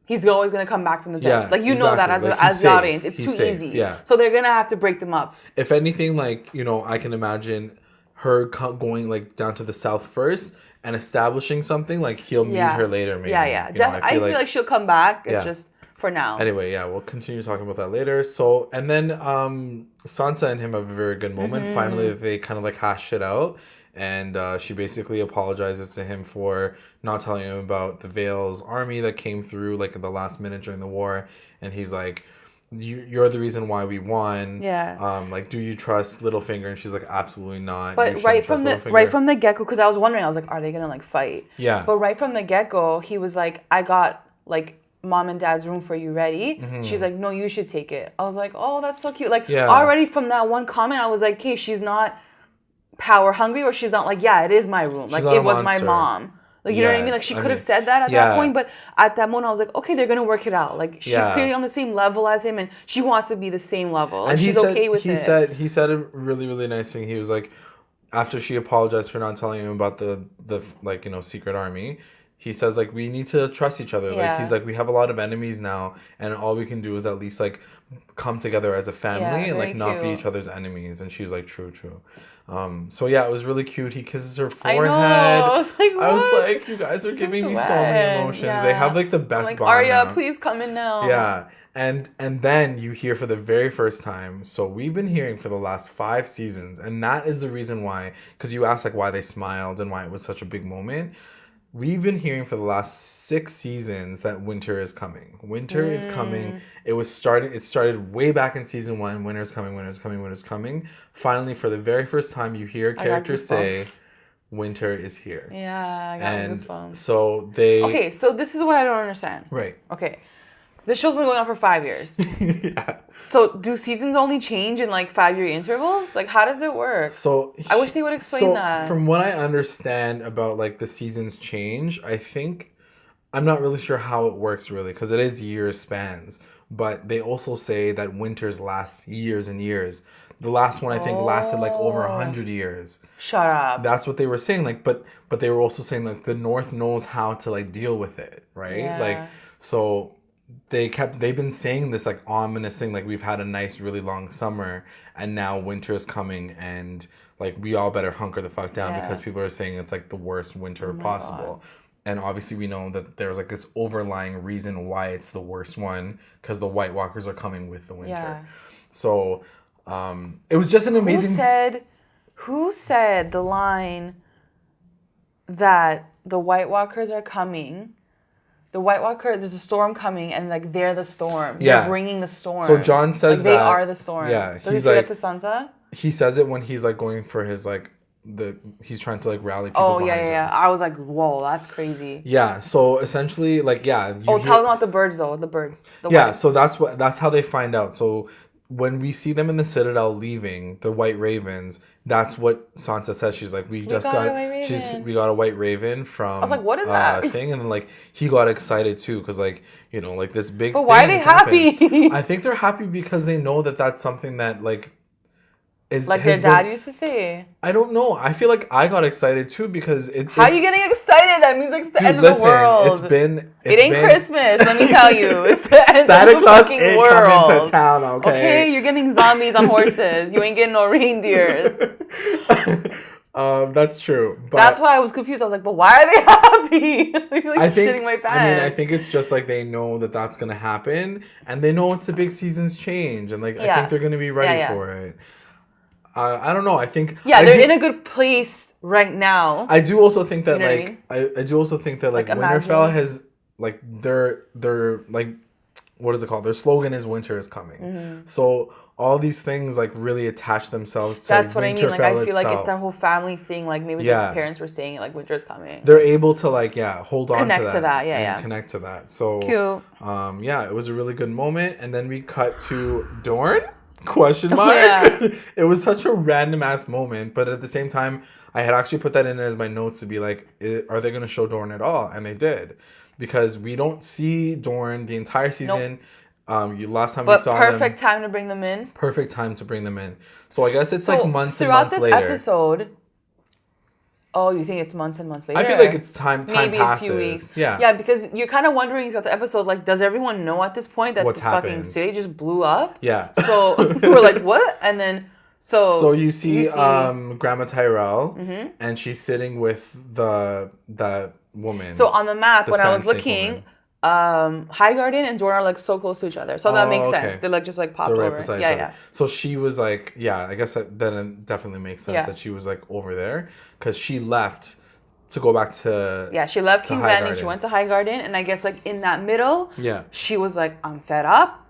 Speaker 2: he's always gonna come back from the dead. Like, you know that as the audience, it's too easy. Yeah. So they're gonna have to break them up.
Speaker 1: If anything, like, you know, I can imagine her going like down to the south first and establishing something. Like, he'll meet her later. Maybe.
Speaker 2: Yeah. I feel like she'll come back. It's just for now.
Speaker 1: Anyway, we'll continue talking about that later. So, and then Sansa and him have a very good moment. Finally, they kind of like hash it out. And she basically apologizes to him for not telling him about the Vale's army that came through like at the last minute during the war. And he's like, you're the reason why we won. Like, do you trust Littlefinger? And she's like, absolutely not.
Speaker 2: But right from the get-go, because I was wondering, I was like, are they gonna like fight? But right from the get-go, he was like, I got like Mom and Dad's room for you ready. She's like, no, you should take it. I was like, oh, that's so cute. Like, already from that one comment, I was like, okay, she's not power hungry, or she's not like, it is my room. Like, it was my mom. Like, you know what I mean? Like, she could have said that at that point, but at that moment, I was like, okay, they're gonna work it out. Like, she's clearly on the same level as him, and she wants to be the same level. Like, and she's okay with it.
Speaker 1: He said a really, really nice thing. He was like, after she apologized for not telling him about the like, you know, secret army, he says, like, we need to trust each other. Like, he's like, we have a lot of enemies now, and all we can do is at least, like, come together as a family and, like, not be each other's enemies. And she was like, true. So, it was really cute. He kisses her forehead. I was like, you guys are giving me so many emotions. They have, like, the best bond
Speaker 2: Arya,
Speaker 1: now.
Speaker 2: please come in now.
Speaker 1: Yeah. And then you hear for the very first time, so we've been hearing for the last 5 seasons, and that is the reason why, because you asked, like, why they smiled and why it was such a big moment. We've been hearing for the last 6 seasons that winter is coming. Winter is coming. It started way back in season 1. Winter's coming. Finally, for the very first time, you hear characters say, winter is here.
Speaker 2: Yeah, I got goosebumps.
Speaker 1: So they...
Speaker 2: Okay, so this is what I don't understand.
Speaker 1: Right.
Speaker 2: Okay. This show's been going on for 5 years. So do seasons only change in like 5-year intervals? Like, how does it work?
Speaker 1: So
Speaker 2: I wish they would explain that.
Speaker 1: From what I understand about like the seasons change, I think I'm not really sure how it works really, because it is year spans. But they also say that winters last years and years. The last one I think lasted like over 100 years.
Speaker 2: Shut up.
Speaker 1: That's what they were saying. Like, but they were also saying like the North knows how to like deal with it, right?
Speaker 2: Yeah.
Speaker 1: Like, so they've been saying this like ominous thing, like we've had a nice really long summer and now winter is coming and like we all better hunker the fuck down because people are saying it's like the worst winter possible. God. And obviously we know that there's like this overlying reason why it's the worst one, because the White Walkers are coming with the winter. Yeah. So it was just an amazing...
Speaker 2: Who said the line that the White Walkers are coming? The White Walker, there's a storm coming, and like they're the storm. Yeah. They're bringing the storm.
Speaker 1: So Jon says
Speaker 2: like, they are the storm.
Speaker 1: Yeah.
Speaker 2: Does he say that to Sansa?
Speaker 1: He says it when he's like going for his like he's trying to like rally people.
Speaker 2: Oh yeah. I was like, whoa, that's crazy.
Speaker 1: Yeah. So essentially, like, yeah.
Speaker 2: Tell them about the birds though. The birds.
Speaker 1: Yeah. So that's how they find out. So when we see them in the Citadel leaving, the White Ravens, that's what Sansa says. She's like, we got a White Raven from... I
Speaker 2: was like, what is that?
Speaker 1: Thing. And then, like, he got excited, too, because, like, you know, like, this big
Speaker 2: But why are they happy?
Speaker 1: I think they're happy because they know that that's something that, like...
Speaker 2: Like their dad used to say.
Speaker 1: I don't know. I feel like I got excited too because
Speaker 2: How are you getting excited? That means like the end of the world. It ain't Christmas, let me tell you. It's the end
Speaker 1: Santa
Speaker 2: of the
Speaker 1: Claus
Speaker 2: fucking
Speaker 1: ain't
Speaker 2: world.
Speaker 1: coming to town, okay?
Speaker 2: Okay, you're getting zombies on horses. You ain't getting no reindeers.
Speaker 1: That's true. But
Speaker 2: that's why I was confused. I was like, but why are they happy? I think shitting my pants.
Speaker 1: I mean, I think it's just like they know that that's gonna happen, and they know it's the big seasons change, and like I think they're gonna be ready for it. I don't know. I think
Speaker 2: they're in a good place right now.
Speaker 1: I do also think that I do also think that Winterfell has their what is it called? Their slogan is "Winter is coming." Mm-hmm. So all these things really attach themselves to
Speaker 2: That's what
Speaker 1: Winterfell
Speaker 2: I mean. I feel like it's that whole family thing. Maybe the parents were saying it, winter is coming.
Speaker 1: They're able to hold on
Speaker 2: connect
Speaker 1: to that.
Speaker 2: Yeah,
Speaker 1: connect to that. So
Speaker 2: cute.
Speaker 1: It was a really good moment. And then we cut to Dorne? Question mark. Yeah. It was such a random ass moment, but at the same time, I had actually put that in as my notes to be like, are they going to show Dorne at all? And they did, because we don't see Dorne the entire season. Nope. Last time we saw them.
Speaker 2: Perfect time to bring them in.
Speaker 1: Perfect time to bring them in. So I guess it's months and months later.
Speaker 2: Throughout this episode. Oh, you think it's months and months later?
Speaker 1: I feel like it's time
Speaker 2: Maybe
Speaker 1: passes.
Speaker 2: A few weeks.
Speaker 1: Yeah.
Speaker 2: Yeah, because you're kind of wondering throughout the episode, does everyone know at this point that
Speaker 1: what's
Speaker 2: the fucking city just blew up?
Speaker 1: Yeah.
Speaker 2: So we're like, what? And then
Speaker 1: So you see Grandma Tyrell, and she's sitting with the woman.
Speaker 2: So on the map, when I was looking, Highgarden and Dorne are so close to each other, so that makes sense. They're just popped over. Yeah.
Speaker 1: So she was I guess then it definitely makes sense that she was over there, because she left to go back to
Speaker 2: she left King's Landing. She went to Highgarden, and I guess in that middle, she was I'm fed up.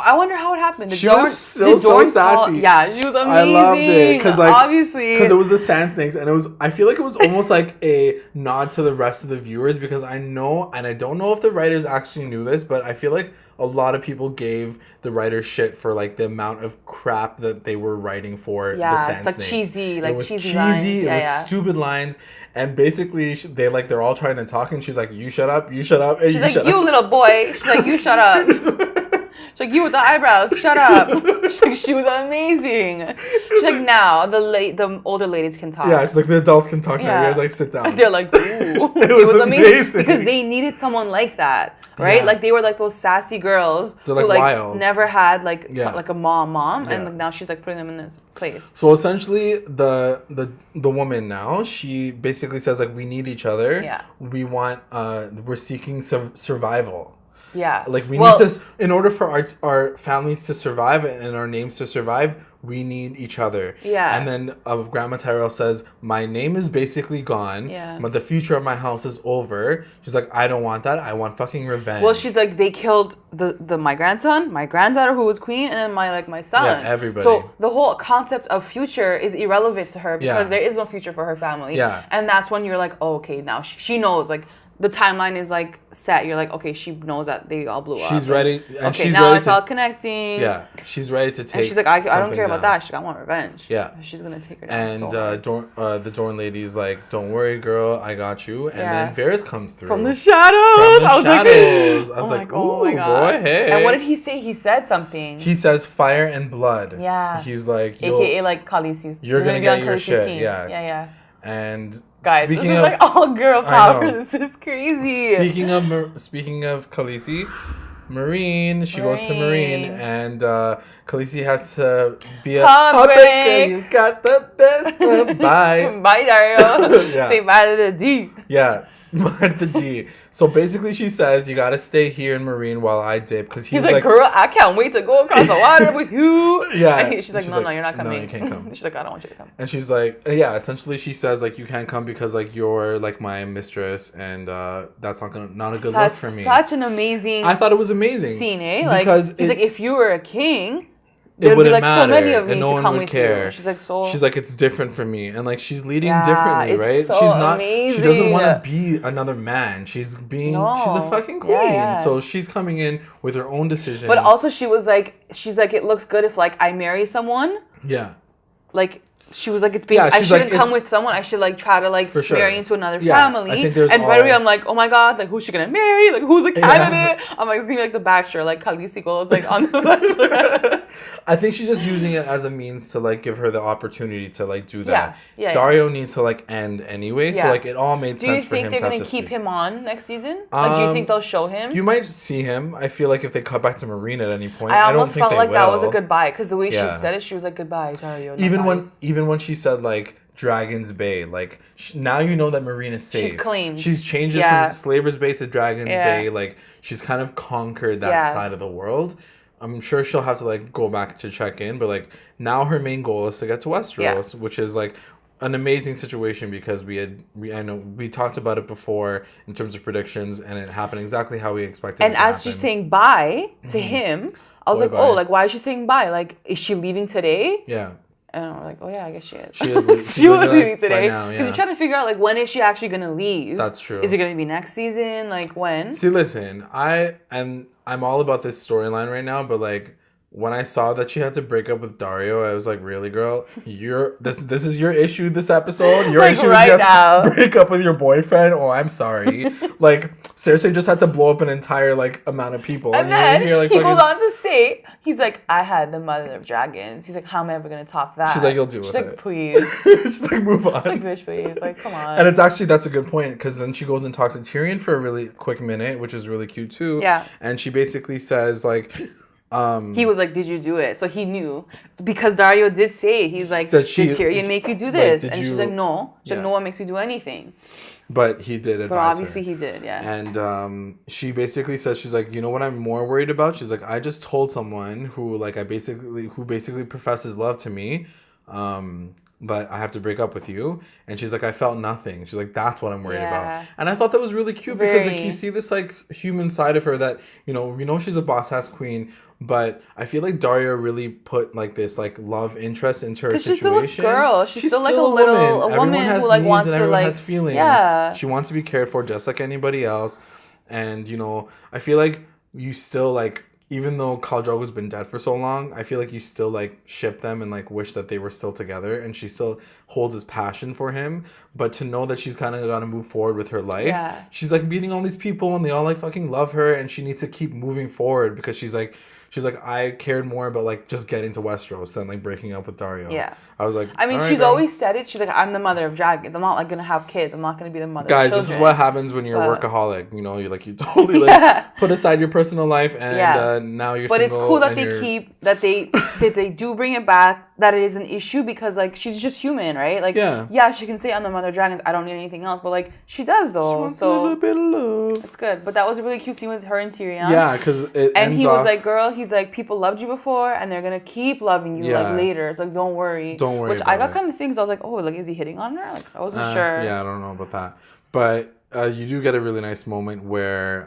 Speaker 2: I wonder how it happened.
Speaker 1: She was so sassy.
Speaker 2: She was amazing.
Speaker 1: I loved it because
Speaker 2: obviously,
Speaker 1: because it was the Sand Snakes, and I feel like it was almost like a nod to the rest of the viewers, because I know, and I don't know if the writers actually knew this, but I feel like a lot of people gave the writers shit for the amount of crap that they were writing for the Sand Snakes.
Speaker 2: Cheesy,
Speaker 1: it was
Speaker 2: cheesy
Speaker 1: lines.
Speaker 2: It
Speaker 1: was stupid lines, and basically they're all trying to talk, and she's like, "You shut up, you shut up." And
Speaker 2: she's like, "You little boy." She's like, "You shut up." She's like, "You with the eyebrows, shut up." She was amazing. She's like, "Now the older ladies can talk."
Speaker 1: Yeah, she's like, "The adults can talk now. You guys sit down."
Speaker 2: They're like, "Ooh." It was amazing because they needed someone like that, right?
Speaker 1: Yeah.
Speaker 2: They were those sassy girls
Speaker 1: who wild.
Speaker 2: never had a mom, and now she's putting them in this place.
Speaker 1: So essentially, the woman now, she basically says we need each other.
Speaker 2: Yeah.
Speaker 1: We want we're seeking survival.
Speaker 2: Yeah.
Speaker 1: We need to, in order for our families to survive and our names to survive, we need each other.
Speaker 2: Yeah.
Speaker 1: And then Grandma Tyrell says, "My name is basically gone.
Speaker 2: Yeah.
Speaker 1: But the future of my house is over." She's like, "I don't want that. I want fucking revenge."
Speaker 2: Well, she's like, they killed my grandson, my granddaughter who was queen, and then my son.
Speaker 1: Yeah, everybody.
Speaker 2: So the whole concept of future is irrelevant to her because there is no future for her family.
Speaker 1: Yeah.
Speaker 2: And that's when you're like, oh, okay, now she knows the timeline is set. You're like, okay, she knows that they all blew up.
Speaker 1: She's ready. And
Speaker 2: okay,
Speaker 1: she's
Speaker 2: now
Speaker 1: ready
Speaker 2: it's all connecting.
Speaker 1: Yeah, she's ready to take.
Speaker 2: And she's like, I don't care about that. She's like, I want revenge.
Speaker 1: Yeah,
Speaker 2: she's gonna take her down.
Speaker 1: And the Dorne lady's like, "Don't worry, girl, I got you." And then Varys comes through
Speaker 2: from the shadows.
Speaker 1: I was like,
Speaker 2: oh my god,
Speaker 1: boy, hey.
Speaker 2: And what did he say? He said something.
Speaker 1: He says fire and blood.
Speaker 2: Yeah.
Speaker 1: He was like,
Speaker 2: AKA Khaleesi's.
Speaker 1: You're gonna get your shit.
Speaker 2: Team. Yeah.
Speaker 1: And
Speaker 2: guys, this is all girl power. This is crazy.
Speaker 1: Speaking of Khalessi, Marine, she goes to Marine, and Khalessi has to be a puppet. You got the best. Bye.
Speaker 2: Bye, Dario. Say bye to the D.
Speaker 1: Yeah. Bye to the D. So basically, she says, "You gotta stay here in Marine while I dip," because he's like,
Speaker 2: "Girl, I can't wait to go across the water with you."
Speaker 1: Yeah.
Speaker 2: And she's like, "No, you're not coming.
Speaker 1: No, you can't come."
Speaker 2: She's like, "I don't want you to come."
Speaker 1: And she's like, essentially, she says "You can't come because you're my mistress, and that's not a good look for me."
Speaker 2: Such an amazing.
Speaker 1: I thought it was amazing
Speaker 2: scene, eh? Because he's like, if you were a king.
Speaker 1: It wouldn't matter,
Speaker 2: so many of me
Speaker 1: and no
Speaker 2: to
Speaker 1: one would care.
Speaker 2: You.
Speaker 1: She's like, it's different for me, and she's leading differently, right?
Speaker 2: So
Speaker 1: she's not.
Speaker 2: Amazing.
Speaker 1: She doesn't want to be another man. She's being. No. She's a fucking queen. So she's coming in with her own decision.
Speaker 2: But also, she's like, it looks good if I marry someone.
Speaker 1: Yeah.
Speaker 2: She was like, it's being. I shouldn't come with someone. I should try to marry into another family. I think and right away, I'm like, oh my god, who's she gonna marry? Who's the candidate? I'm like, it's gonna be the Bachelor, Khalessi goes on the Bachelor.
Speaker 1: I think she's just using it as a means to give her the opportunity to do that.
Speaker 2: Yeah.
Speaker 1: Dario needs to end anyway, so it all made sense for him.
Speaker 2: Do you think they're gonna keep him on next season? Do you think they'll show him?
Speaker 1: You might see him. I feel like if they cut back to Marine at any point,
Speaker 2: I
Speaker 1: don't think
Speaker 2: felt
Speaker 1: they
Speaker 2: like
Speaker 1: will.
Speaker 2: that was a goodbye because the way she said it, she was like, goodbye, Dario.
Speaker 1: Even when she said Dragon's Bay, now you know that Marine is safe.
Speaker 2: She's clean.
Speaker 1: She's changed it from Slaver's Bay to Dragon's Bay. She's kind of conquered that side of the world. I'm sure she'll have to like go back to check in, but like now her main goal is to get to Westeros, which is like an amazing situation because I know we talked about it before in terms of predictions, and it happened exactly how we expected.
Speaker 2: And as she's saying bye to him, I was like, oh, like why is she saying bye? Like, is she leaving today?
Speaker 1: Yeah.
Speaker 2: And I'm like, oh yeah, I guess she is.
Speaker 1: She is.
Speaker 2: She was leaving today.
Speaker 1: Because
Speaker 2: you're trying to figure out like when is she actually gonna leave?
Speaker 1: That's true.
Speaker 2: Is it gonna be next season? Like when?
Speaker 1: See, listen, I'm all about this storyline right now, but like when I saw that she had to break up with Dario, I was like, really, girl? This is your issue this episode? Your
Speaker 2: like
Speaker 1: issue
Speaker 2: right
Speaker 1: is you
Speaker 2: now.
Speaker 1: have to break up with your boyfriend? Oh, I'm sorry. Like, Cersei just had to blow up an entire, like, amount of people.
Speaker 2: And then he goes on to say, he's like, I had the mother of dragons. He's like, how am I ever going to top that?
Speaker 1: She's like, you'll do with it.
Speaker 2: She's like, please.
Speaker 1: She's like, move on.
Speaker 2: She's like, bitch, please. Like, come on.
Speaker 1: And it's actually, that's a good point, because then she goes and talks to Tyrion for a really quick minute, which is really cute, too.
Speaker 2: Yeah.
Speaker 1: And she basically says, like...
Speaker 2: he was like, did you do it? So he knew. Because Dario did say it. He's like, did Tyrion make you do this? Like, and she's like, no. She's like, no one makes me do anything.
Speaker 1: But he did advise her.
Speaker 2: But obviously he did, yeah.
Speaker 1: And she basically says, she's like, you know what I'm more worried about? She's like, I just told someone who basically professes love to me, but I have to break up with you. And she's like, I felt nothing. She's like, that's what I'm worried about. And I thought that was really cute because like you see this like human side of her that, you know she's a boss ass queen, but I feel like Daria really put like this like love interest into her situation.
Speaker 2: She's still a girl. She's still like a woman who like wants to
Speaker 1: everyone
Speaker 2: like
Speaker 1: has feelings.
Speaker 2: Yeah.
Speaker 1: She wants to be cared for just like anybody else. And you know, I feel like you still like, even though Khal Drogo's been dead for so long, I feel like you still like ship them and like wish that they were still together, and she still holds his passion for him. But to know that she's kind of got to move forward with her life, she's like meeting all these people and they all like fucking love her, and she needs to keep moving forward because she's like, I cared more about like just getting to Westeros than like breaking up with Dario.
Speaker 2: Yeah.
Speaker 1: I was like,
Speaker 2: I mean, she's always said it. She's like, I'm the mother of dragons. I'm not like gonna have kids. I'm not gonna be the mother of children.
Speaker 1: Guys, this is what happens when you're a workaholic. You know, you totally like put aside your personal life and now you're
Speaker 2: but
Speaker 1: single.
Speaker 2: But it's cool that they keep that they do bring it back, that it is an issue because like she's just human, right? Like yeah, she can say I'm the mother of dragons. I don't need anything else, but like she does though.
Speaker 1: She wants a little bit of love.
Speaker 2: It's good. But that was a really cute scene with her and Tyrion.
Speaker 1: Yeah, because
Speaker 2: he was like, girl, he's like, people loved you before and they're gonna keep loving you like later. It's like, don't worry.
Speaker 1: Which
Speaker 2: I got kind of things. I was like, oh, like is he hitting on her? Like I wasn't sure.
Speaker 1: Yeah, I don't know about that, but. You do get a really nice moment where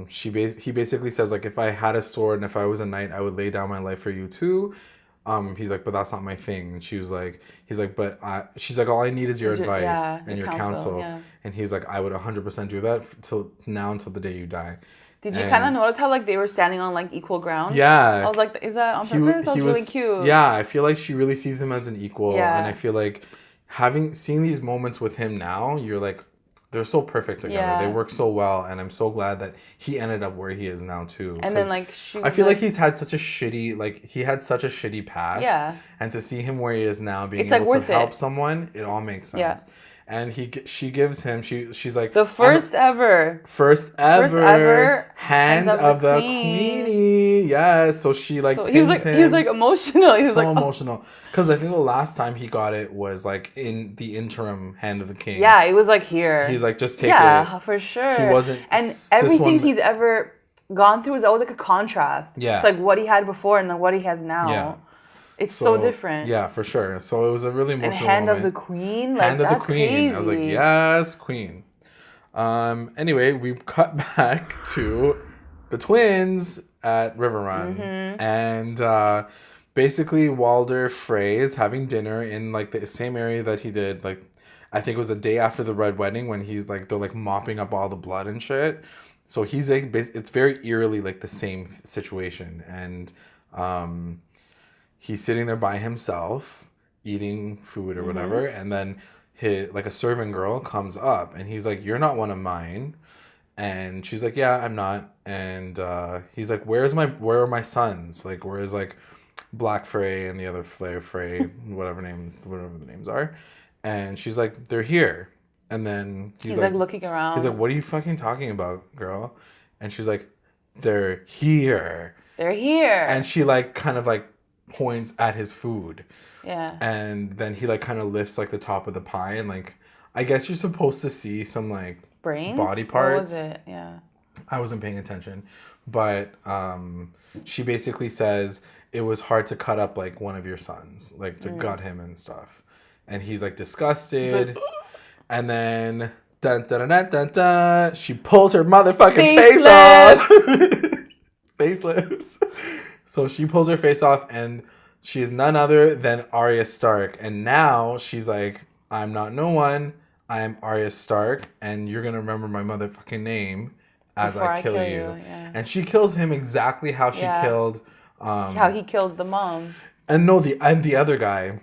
Speaker 1: he basically says like, if I had a sword and if I was a knight, I would lay down my life for you too. He's like, but that's not my thing. And she's like, but she's like, all I need is your advice and your counsel. Yeah. And he's like, I would 100% do that until the day you die.
Speaker 2: Did you kind of notice how like they were standing on like equal ground?
Speaker 1: Yeah.
Speaker 2: I was like, is that on purpose? That was really cute.
Speaker 1: Yeah, I feel like she really sees him as an equal. Yeah. And I feel like seeing these moments with him now, you're like, they're so perfect together. Yeah. They work so well, and I'm so glad that he ended up where he is now too.
Speaker 2: And then like
Speaker 1: I feel like he's had such a shitty past. Yeah. And to see him where he is now, being able to help someone, it all makes sense. Yeah. And she gives him she's like
Speaker 2: the first ever
Speaker 1: hand of the queenie. Yes. So she like
Speaker 2: he was like emotional. He was
Speaker 1: so emotional because I think the last time he got it was like in the interim hand of the king.
Speaker 2: Yeah, it was like here.
Speaker 1: He's like, just take it.
Speaker 2: Yeah, for sure.
Speaker 1: He wasn't.
Speaker 2: And everything he's ever gone through is always like a contrast. Yeah. It's like what he had before and then what he has now. Yeah. It's so different.
Speaker 1: Yeah, for sure. So it was a really emotional
Speaker 2: moment.
Speaker 1: Hand
Speaker 2: of the queen? Like, hand of the queen. Crazy.
Speaker 1: I was like, yes, queen. Anyway, we cut back to the twins at River Run. Mm-hmm. And basically Walder Frey is having dinner in like the same area that he did, like, I think it was a day after the Red Wedding when they're like mopping up all the blood and shit. So he's like, it's very eerily like the same situation. And he's sitting there by himself, eating food or whatever, and then a servant girl comes up, and he's like, "You're not one of mine," and she's like, "Yeah, I'm not." And he's like, "Where are my sons? Like, where is like Black Frey and the other Frey, whatever the names are?" And she's like, "They're here." And then he's like
Speaker 2: looking around.
Speaker 1: He's like, "What are you fucking talking about, girl?" And she's like, "They're here."
Speaker 2: They're here.
Speaker 1: And she like kind of like points at his food.
Speaker 2: Yeah.
Speaker 1: And then he like kind of lifts like the top of the pie, and like I guess you're supposed to see some like
Speaker 2: brains,
Speaker 1: body parts.
Speaker 2: What was it? Yeah.
Speaker 1: I wasn't paying attention, but she basically says it was hard to cut up like one of your sons, like to gut him and stuff, and he's like disgusted, and then dun dun dun dun dun, she pulls her motherfucking face off. Facelifts. So she pulls her face off, and she is none other than Arya Stark, and now she's like, I'm not no one. I am Arya Stark, and you're gonna remember my motherfucking name as I kill you. Yeah. And she kills him exactly how she killed.
Speaker 2: How he killed the mom.
Speaker 1: And the other guy.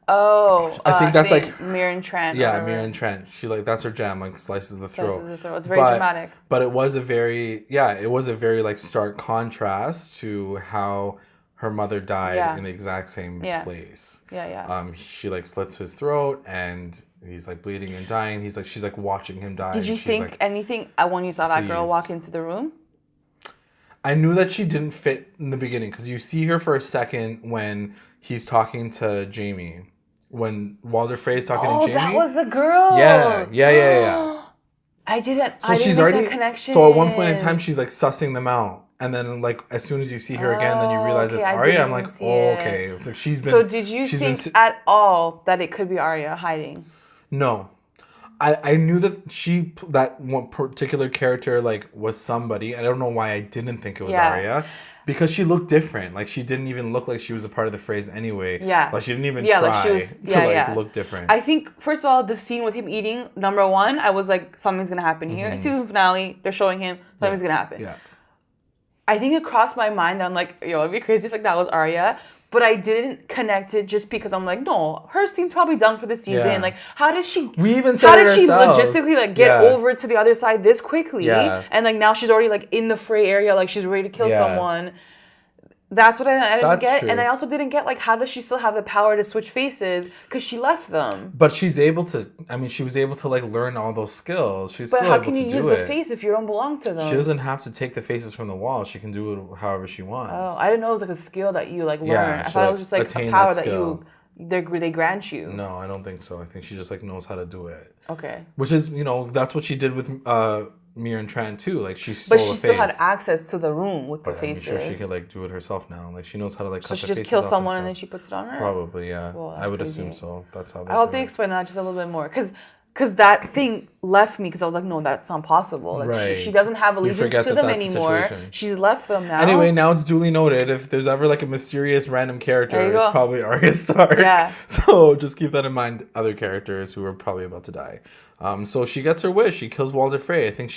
Speaker 2: Oh,
Speaker 1: I think that's like
Speaker 2: Mirren Trent.
Speaker 1: Yeah, Mirren Trent. She like that's her jam, like slices the throat.
Speaker 2: It's very dramatic.
Speaker 1: But it was a very like stark contrast to how her mother died in the exact same place.
Speaker 2: Yeah.
Speaker 1: She like slits his throat, and he's like bleeding and dying. She's like watching him die.
Speaker 2: Did you think anything when you saw that girl walk into the room?
Speaker 1: I knew that she didn't fit in the beginning because you see her for a second when he's talking to Jaime. When Walder Frey's talking to Jaime.
Speaker 2: Oh, that was the girl.
Speaker 1: Yeah.
Speaker 2: I didn't.
Speaker 1: So she's already that connection. So at one point in time, she's like sussing them out. And then, like, as soon as you see her again, then you realize it's Arya. I'm like, okay. It's like she's been.
Speaker 2: So did you think at all that it could be Arya hiding?
Speaker 1: No, I knew that that one particular character like was somebody. I don't know why I didn't think it was Arya, because she looked different. Like she didn't even look like she was a part of the phrase anyway.
Speaker 2: Yeah,
Speaker 1: like she didn't even try
Speaker 2: like she was,
Speaker 1: to look different.
Speaker 2: I think first of all, the scene with him eating, number one, I was like, something's gonna happen here. Season finale, they're showing him something's gonna happen.
Speaker 1: Yeah.
Speaker 2: I think it crossed my mind that I'm like, yo, it'd be crazy if like that was Arya. But I didn't connect it just because I'm like, no, her scene's probably done for the season. Yeah. Like, how did she?
Speaker 1: We even said
Speaker 2: she logistically like get over to the other side this quickly? Yeah. And like now she's already like in the fray area, like she's ready to kill someone. That's what I didn't get. True. And I also didn't get like, how does she still have the power to switch faces? Because she left them.
Speaker 1: But she's able to. I mean, she was able to like learn all those skills. She's still able to do it. But how can you use
Speaker 2: the face if you don't belong to them?
Speaker 1: She doesn't have to take the faces from the wall. She can do it however she wants.
Speaker 2: Oh, I didn't know it was like a skill that you like learn. Yeah, I thought it was just like a power that they grant you.
Speaker 1: No, I don't think so. I think she just like knows how to do it.
Speaker 2: Okay.
Speaker 1: Which is, that's what she did with Mirren Tran too. Like she stole a face.
Speaker 2: But she still had access to the room with the faces.
Speaker 1: I'm sure she could like do it herself now. Like she knows how to like cut the faces.
Speaker 2: So she just kills someone and then she puts it on her?
Speaker 1: Probably, yeah. Well, I would assume so. That's how they
Speaker 2: I hope they explain that just a little bit more. Because that thing left me because I was like, no, that's not possible. Like right. she doesn't have allegiance to them anymore. She's left them now.
Speaker 1: Anyway, now it's duly noted. If there's ever like a mysterious random character, it's probably Arya Stark.
Speaker 2: Yeah.
Speaker 1: So just keep that in mind. Other characters who are probably about to die. So she gets her wish. She kills Walder Frey. I think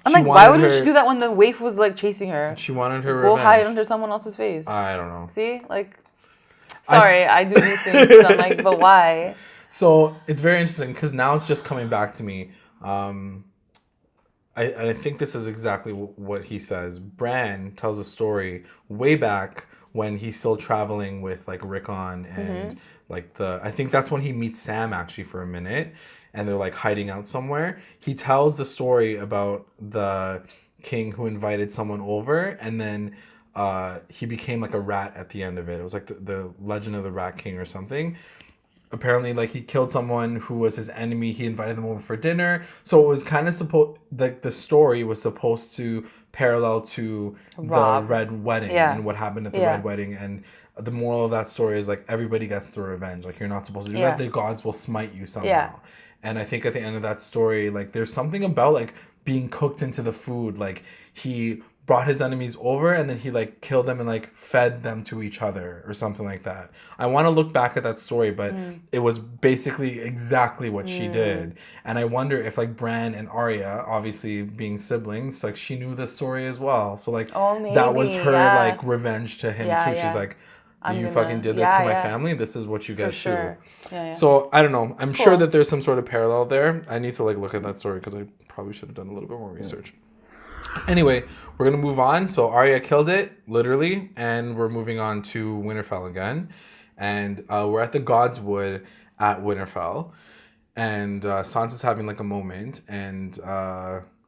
Speaker 2: I'm like, why would she do that when the waif was like chasing her?
Speaker 1: She wanted her
Speaker 2: Go
Speaker 1: revenge.
Speaker 2: hide under someone else's face.
Speaker 1: I don't know.
Speaker 2: See, like, sorry, I do these things. Because I'm like, but why?
Speaker 1: So it's very interesting because now it's just coming back to me. I think this is exactly what he says. Bran tells a story way back when he's still traveling with like Rickon and like I think that's when he meets Sam actually for a minute, and they're like hiding out somewhere. He tells the story about the king who invited someone over, and then he became like a rat at the end of it. It was like the Legend of the Rat King or something. Apparently, like, he killed someone who was his enemy. He invited them over for dinner. So it was kind of the story was supposed to parallel to the Red Wedding and what happened at the Red Wedding. And the moral of that story is, like, everybody gets the revenge. Like, you're not supposed to do that. The gods will smite you somehow. Yeah. And I think at the end of that story, like, there's something about, like, being cooked into the food. Like, he brought his enemies over and then he like killed them and like fed them to each other or something like that. I want to look back at that story, but it was basically exactly what she did. And I wonder if like Bran and Arya, obviously being siblings, like she knew the story as well. So like that was her like revenge to him too. She's like, you fucking did this to my family. This is what you get too. So I don't know. I'm sure that there's some sort of parallel there. I need to like look at that story because I probably should have done a little bit more research. Anyway, we're going to move on. So Arya killed it, literally, and we're moving on to Winterfell again. And we're at the Godswood at Winterfell. And Sansa's having like a moment, and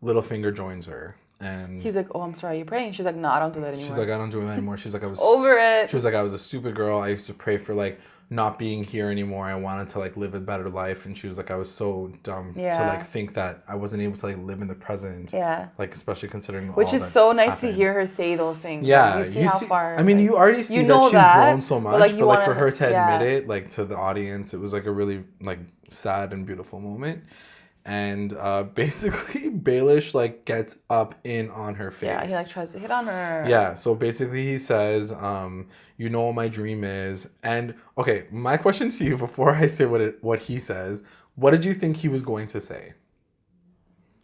Speaker 1: Littlefinger joins her. And
Speaker 2: he's like, oh, I'm sorry, you're praying? She's like, no, I don't do that anymore.
Speaker 1: She's like, I don't do that anymore. She's like, I was
Speaker 2: over it.
Speaker 1: She was like, I was a stupid girl. I used to pray for like not being here anymore. I wanted to like live a better life, and she was like, I was so dumb to like think that I wasn't able to like live in the present.
Speaker 2: Yeah.
Speaker 1: Like especially considering
Speaker 2: which
Speaker 1: all
Speaker 2: is
Speaker 1: that
Speaker 2: so nice
Speaker 1: happened.
Speaker 2: to hear her say those things.
Speaker 1: Yeah,
Speaker 2: like, you see how far.
Speaker 1: I mean,
Speaker 2: like,
Speaker 1: you already see that she's grown so much, but like for her to admit it, like to the audience, it was like a really like sad and beautiful moment. And basically Baelish like gets up in on her face.
Speaker 2: Yeah, he like tries to hit on her.
Speaker 1: Yeah, so basically he says, you know what my dream is. And okay, my question to you before I say what he says, what did you think he was going to say?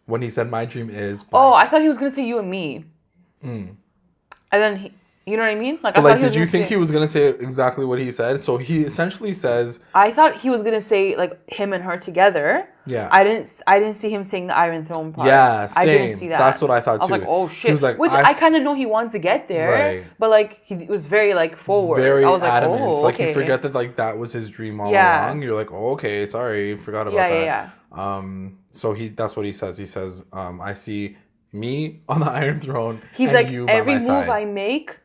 Speaker 1: When he said my dream is blank.
Speaker 2: Oh, I thought he was gonna say you and me. And then you know what I mean?
Speaker 1: Like, did you think he was gonna say exactly what he said? So he essentially says,
Speaker 2: I thought he was gonna say like him and her together.
Speaker 1: Yeah.
Speaker 2: I didn't see him saying the Iron Throne part.
Speaker 1: Yeah, same.
Speaker 2: I didn't see that.
Speaker 1: That's what I thought too.
Speaker 2: I was like, oh shit.
Speaker 1: He was like,
Speaker 2: which I kind of know he wants to get there,
Speaker 1: right.
Speaker 2: but like he was very like forward.
Speaker 1: Very
Speaker 2: I was
Speaker 1: adamant.
Speaker 2: Like, oh,
Speaker 1: like
Speaker 2: okay.
Speaker 1: you forget that like that was his dream all along. You're like, oh, okay, sorry, forgot about that.
Speaker 2: Yeah.
Speaker 1: So that's what he says. He says, I see me on the Iron Throne.
Speaker 2: He's
Speaker 1: and
Speaker 2: like,
Speaker 1: you by my side.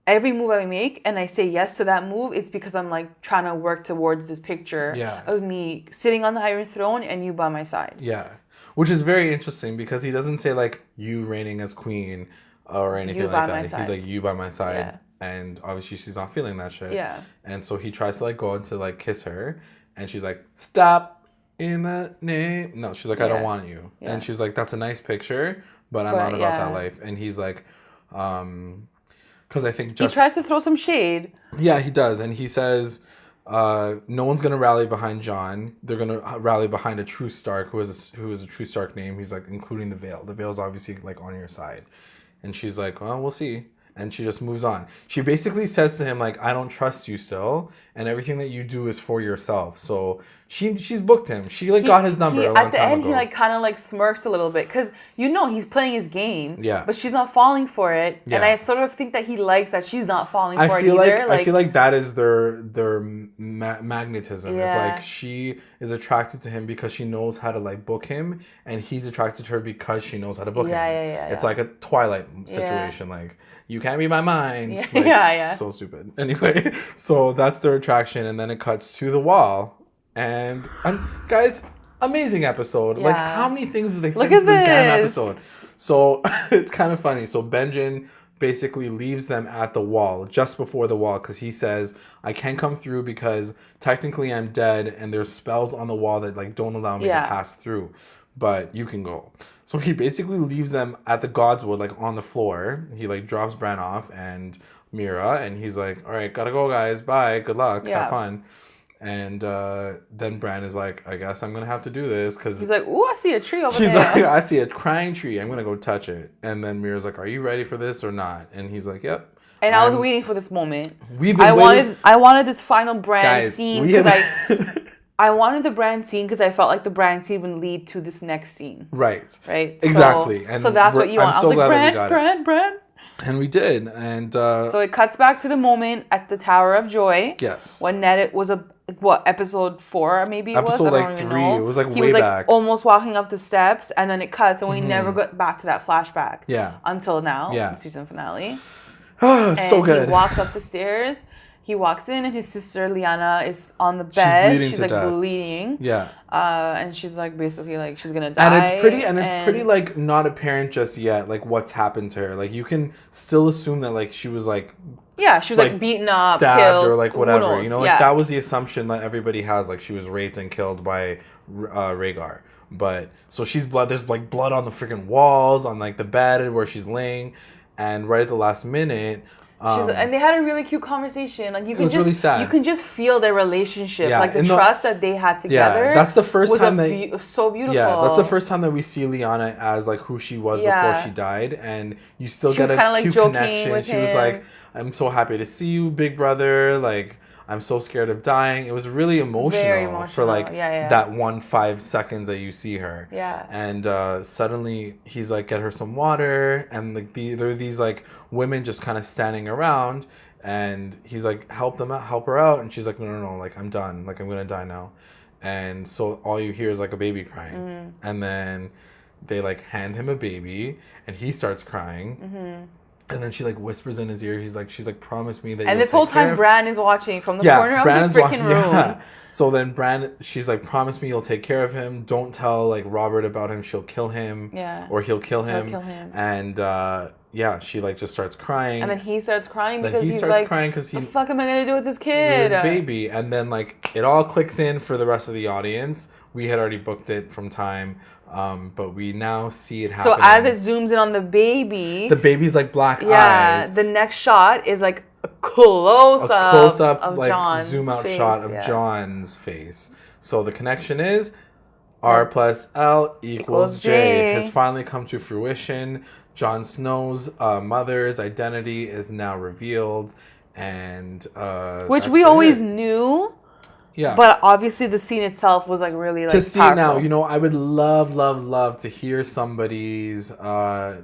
Speaker 2: Every move I make and I say yes to that move, it's because I'm like trying to work towards this picture of me sitting on the Iron Throne and you by my side.
Speaker 1: Yeah. Which is very interesting because he doesn't say like you reigning as queen or anything like that. He's like you by my side. Yeah. And obviously she's not feeling that shit.
Speaker 2: Yeah.
Speaker 1: And so he tries to like go to like kiss her and she's like, stop in that name. No, she's like, I don't want you. Yeah. And she's like, that's a nice picture, but I'm not about that life. And he's like, because I think
Speaker 2: he tries to throw some shade.
Speaker 1: Yeah, he does. And he says, no one's going to rally behind Jon. They're going to rally behind a true Stark who is a true Stark name. He's like, including the Vale. The Vale's obviously like on your side. And she's like, well, we'll see. And she just moves on. She basically says to him, like, I don't trust you still. And everything that you do is for yourself. So she's booked him. She got his number a long time ago.
Speaker 2: At the end, he like kind of like smirks a little bit. Because, he's playing his game.
Speaker 1: Yeah.
Speaker 2: But she's not falling for it. Yeah. And I sort of think that he likes that she's not falling for it either.
Speaker 1: I feel like that is their magnetism. Yeah. It's like she is attracted to him because she knows how to like book him. And he's attracted to her because she knows how to book him.
Speaker 2: Yeah.
Speaker 1: It's like a Twilight situation. Like, you can't be my mind.
Speaker 2: Yeah.
Speaker 1: Like,
Speaker 2: yeah.
Speaker 1: So stupid. Anyway, so that's their attraction. And then it cuts to the wall. And guys, amazing episode. Yeah. Like, how many things did they fix in this damn episode? So it's kind of funny. So Benjen basically leaves them at the wall, just before the wall, because he says, I can't come through because technically I'm dead and there's spells on the wall that like don't allow me to pass through. But you can go. So he basically leaves them at the Godswood, like on the floor. He like drops Bran off and Mira, and he's like, all right, gotta go, guys. Bye. Good luck. Have fun. And then Bran is like, I guess I'm going to have to do this. Cause
Speaker 2: he's like, ooh, I see a tree over there.
Speaker 1: He's like, I see a crying tree. I'm going to go touch it. And then Mira's like, are you ready for this or not? And he's like, yep.
Speaker 2: And I was waiting for this moment. I wanted this final Bran scene because I wanted the Bran scene because I felt like the Bran scene would lead to this next scene.
Speaker 1: Right.
Speaker 2: Right.
Speaker 1: Exactly.
Speaker 2: So that's what you want. I was like, Bran.
Speaker 1: And we did. And
Speaker 2: so it cuts back to the moment at the Tower of Joy.
Speaker 1: Yes.
Speaker 2: When Ned was episode 4 maybe it was?
Speaker 1: Episode like 3. Know. It was like
Speaker 2: he
Speaker 1: way
Speaker 2: was like
Speaker 1: back.
Speaker 2: Almost walking up the steps and then it cuts and we never got back to that flashback.
Speaker 1: Yeah.
Speaker 2: Until now.
Speaker 1: Yeah.
Speaker 2: The season finale.
Speaker 1: So good.
Speaker 2: He walks up the stairs. He walks in and his sister Lyanna is on the bed. She's like bleeding.
Speaker 1: Yeah.
Speaker 2: And she's like basically like she's gonna die.
Speaker 1: And it's pretty like not apparent just yet, like what's happened to her. Like you can still assume that like she was like
Speaker 2: she was like beaten up,
Speaker 1: stabbed,
Speaker 2: killed,
Speaker 1: or like whatever. Like that was the assumption that everybody has. Like she was raped and killed by Rhaegar. But so she's blood. There's like blood on the freaking walls, on like the bed where she's laying, and right at the last minute.
Speaker 2: And they had a really cute conversation. Like you can
Speaker 1: really sad.
Speaker 2: You can just feel their relationship, like the trust that they had together.
Speaker 1: Yeah, that's the first time
Speaker 2: so beautiful.
Speaker 1: Yeah, that's the first time that we see Lyanna as like who she was before she died, and you still get a cute connection. She was like, "I'm so happy to see you, big brother." Like, I'm so scared of dying. It was really emotional, for like that 5 seconds that you see her.
Speaker 2: Yeah.
Speaker 1: And suddenly he's like, get her some water, and like there are these like women just kind of standing around, and he's like, help her out, and she's like, no, like I'm done, like I'm gonna die now, and so all you hear is like a baby crying, and then they like hand him a baby, and he starts crying. And then she like whispers in his ear. She's like, promise me that.
Speaker 2: And this whole time, Bran is watching from the corner of the freaking room. Yeah.
Speaker 1: So then she's like, promise me you'll take care of him. Don't tell like Robert about him. She'll kill him.
Speaker 2: Yeah.
Speaker 1: Or he'll kill him. And she like just starts crying.
Speaker 2: And then he starts crying because he's like, the fuck am I gonna do with this kid?
Speaker 1: This baby. And then like it all clicks in for the rest of the audience. We had already booked it from time. But we now see it happen.
Speaker 2: So as it zooms in on the
Speaker 1: baby's like black eyes.
Speaker 2: Yeah, the next shot is like a close-up of
Speaker 1: like
Speaker 2: John's
Speaker 1: zoom out
Speaker 2: face,
Speaker 1: shot of John's face. So the connection is R plus L equals J has finally come to fruition. Jon Snow's mother's identity is now revealed, and
Speaker 2: which we always knew.
Speaker 1: Yeah.
Speaker 2: But obviously the scene itself was like really like
Speaker 1: to see
Speaker 2: powerful.
Speaker 1: Now, I would love to hear somebody's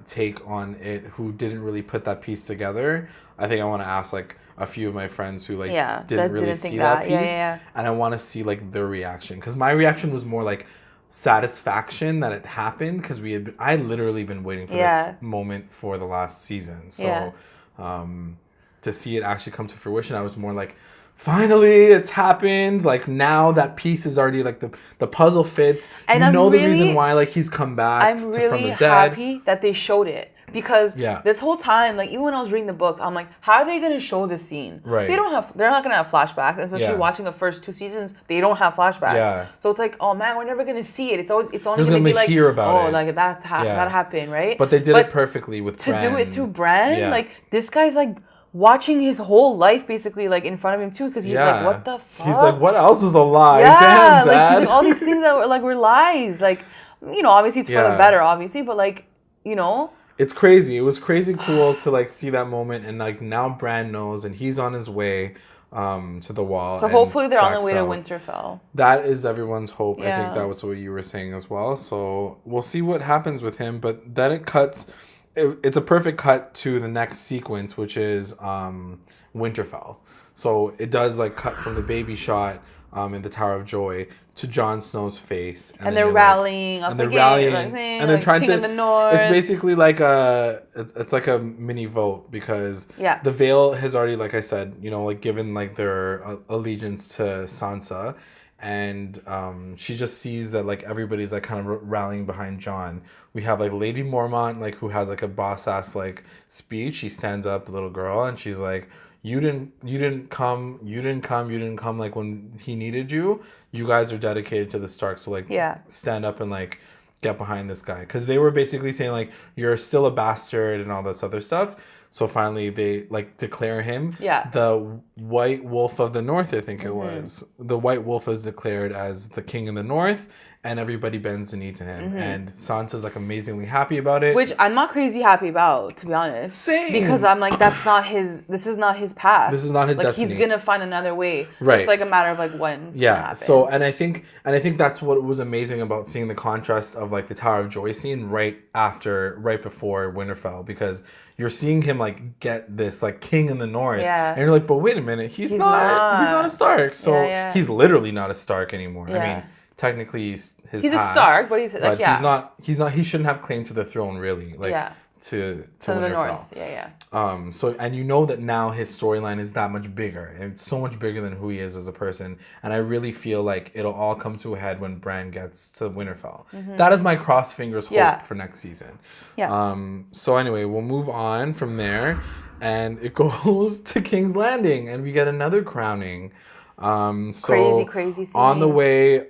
Speaker 1: take on it who didn't really put that piece together. I think I want to ask like a few of my friends who like didn't really see that piece. And I want to see like their reaction, because my reaction was more like satisfaction that it happened, because I literally been waiting for this moment for the last season. So to see it actually come to fruition, I was more like, finally, it's happened. Like now that piece is already like the puzzle fits. And the reason why like he's come back from the dead. I'm really
Speaker 2: happy that they showed it, because this whole time, like even when I was reading the books, I'm like, how are they gonna show this scene?
Speaker 1: Right.
Speaker 2: They're not gonna have flashbacks, especially watching the first 2 seasons. They don't have flashbacks. Yeah. So it's like, oh man, we're never gonna see it. It's only gonna be like,
Speaker 1: hear about it.
Speaker 2: Like that happened, right?
Speaker 1: But they did it perfectly with Bran.
Speaker 2: To do it through Bran, like this guy's like watching his whole life basically like in front of him too, because he's like, what the fuck?
Speaker 1: He's like, what else was a lie?
Speaker 2: Yeah,
Speaker 1: damn, Dad.
Speaker 2: Like he's like, all these things that were lies. Like, obviously it's for the better, obviously, but like,
Speaker 1: it's crazy. It was crazy cool to like see that moment, and like now Bran knows, and he's on his way to the Wall.
Speaker 2: So hopefully they're on the way to Winterfell.
Speaker 1: That is everyone's hope. I think that was what you were saying as well. So we'll see what happens with him, but then it cuts. It's a perfect cut to the next sequence, which is Winterfell. So it does like cut from the baby shot in the Tower of Joy to Jon Snow's face,
Speaker 2: and they're rallying up
Speaker 1: and they're trying to. It's basically like it's like a mini vote, because the Vale has already, like I said, like given like their allegiance to Sansa. And she just sees that like everybody's like kind of rallying behind Jon. We have like Lady Mormont, like who has like a boss ass like speech. She stands up, the little girl, and she's like, you didn't come like when he needed you. You guys are dedicated to the Stark, so like stand up and like get behind this guy, because they were basically saying like, you're still a bastard and all this other stuff. So finally they like declare him the White Wolf of the North, I think it was. The White Wolf is declared as the king in the North, and everybody bends the knee to him. And Sansa's like amazingly happy about it.
Speaker 2: Which I'm not crazy happy about, to be honest.
Speaker 1: Same.
Speaker 2: Because I'm like, this is not his path.
Speaker 1: This is not his destiny.
Speaker 2: He's gonna find another way.
Speaker 1: Right.
Speaker 2: It's like a matter of like when it's gonna happen.
Speaker 1: So and I think that's what was amazing about seeing the contrast of like the Tower of Joy scene right before Winterfell, because you're seeing him like get this like king in the North, and you're like, but wait a minute, he's not a Stark, so he's literally not a Stark anymore. I mean, technically he's
Speaker 2: a Stark, but he's like,
Speaker 1: he's not. He shouldn't have claim to the throne, really. Like to Winterfell.
Speaker 2: The North.
Speaker 1: So and that now his storyline is that much bigger, and it's so much bigger than who he is as a person. And I really feel like it'll all come to a head when Bran gets to Winterfell. That is my cross fingers hope for next season. So anyway, we'll move on from there, and it goes to King's Landing, and we get another crowning.
Speaker 2: Crazy scene.
Speaker 1: On the way,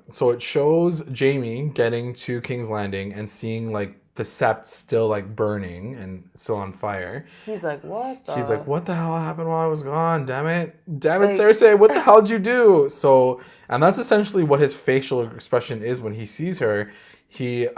Speaker 1: so it shows Jaime getting to King's Landing and seeing like the sept still like burning and still on fire.
Speaker 2: He's like, what
Speaker 1: the hell happened while I was gone? Damn it, Cersei, what the hell did you do? So, and that's essentially what his facial expression is when he sees her. He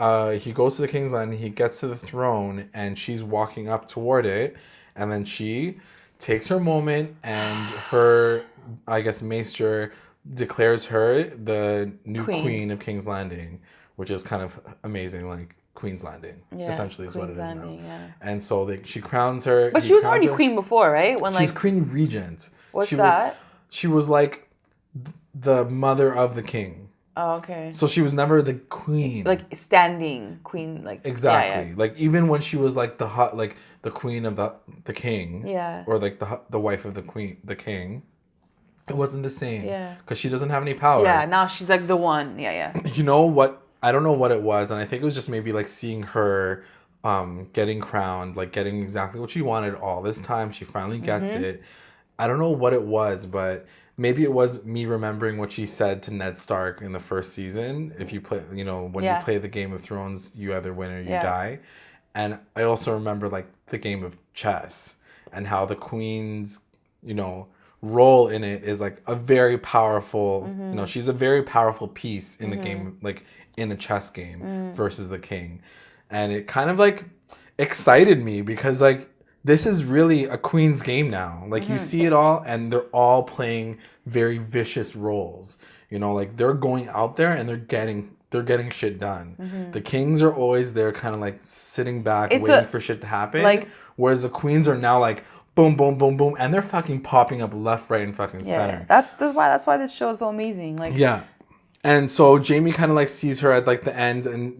Speaker 1: goes to the King's Landing, he gets to the throne, and she's walking up toward it, and then she takes her moment, and her, I guess, maester declares her the new queen of King's Landing, which is kind of amazing, like Queen's Landing, essentially is Queen's what it is now. And so she crowns her.
Speaker 2: But she was already queen before, right? When
Speaker 1: she was queen regent.
Speaker 2: What's that?
Speaker 1: She was like the mother of the king.
Speaker 2: Oh, okay.
Speaker 1: So she was never the queen.
Speaker 2: Like standing queen, like
Speaker 1: exactly. Yeah. Like even when she was like the queen of the king.
Speaker 2: Yeah.
Speaker 1: Or like the wife of the king. It wasn't the same.
Speaker 2: Yeah.
Speaker 1: Because she doesn't have any power.
Speaker 2: Yeah. Now she's like the one. Yeah.
Speaker 1: You know what? I don't know what it was, and I think it was just maybe like seeing her, getting crowned, like getting exactly what she wanted all this time. She finally gets it. I don't know what it was, but maybe it was me remembering what she said to Ned Stark in the first season. If you play, when you play the Game of Thrones, you either win or you die. And I also remember like the game of chess and how the queen's, role in it is like a very powerful, she's a very powerful piece in the game, like in a chess game versus the king. And it kind of like excited me because like, this is really a queen's game now. Like you see it all, and they're all playing very vicious roles. Like they're going out there and they're getting shit done. The kings are always there, kind of like sitting back, waiting for shit to happen. Like, whereas the queens are now like boom, boom, boom, boom, and they're fucking popping up left, right, and fucking center.
Speaker 2: That's why this show is so amazing. Like
Speaker 1: And so Jamie kind of like sees her at like the end, and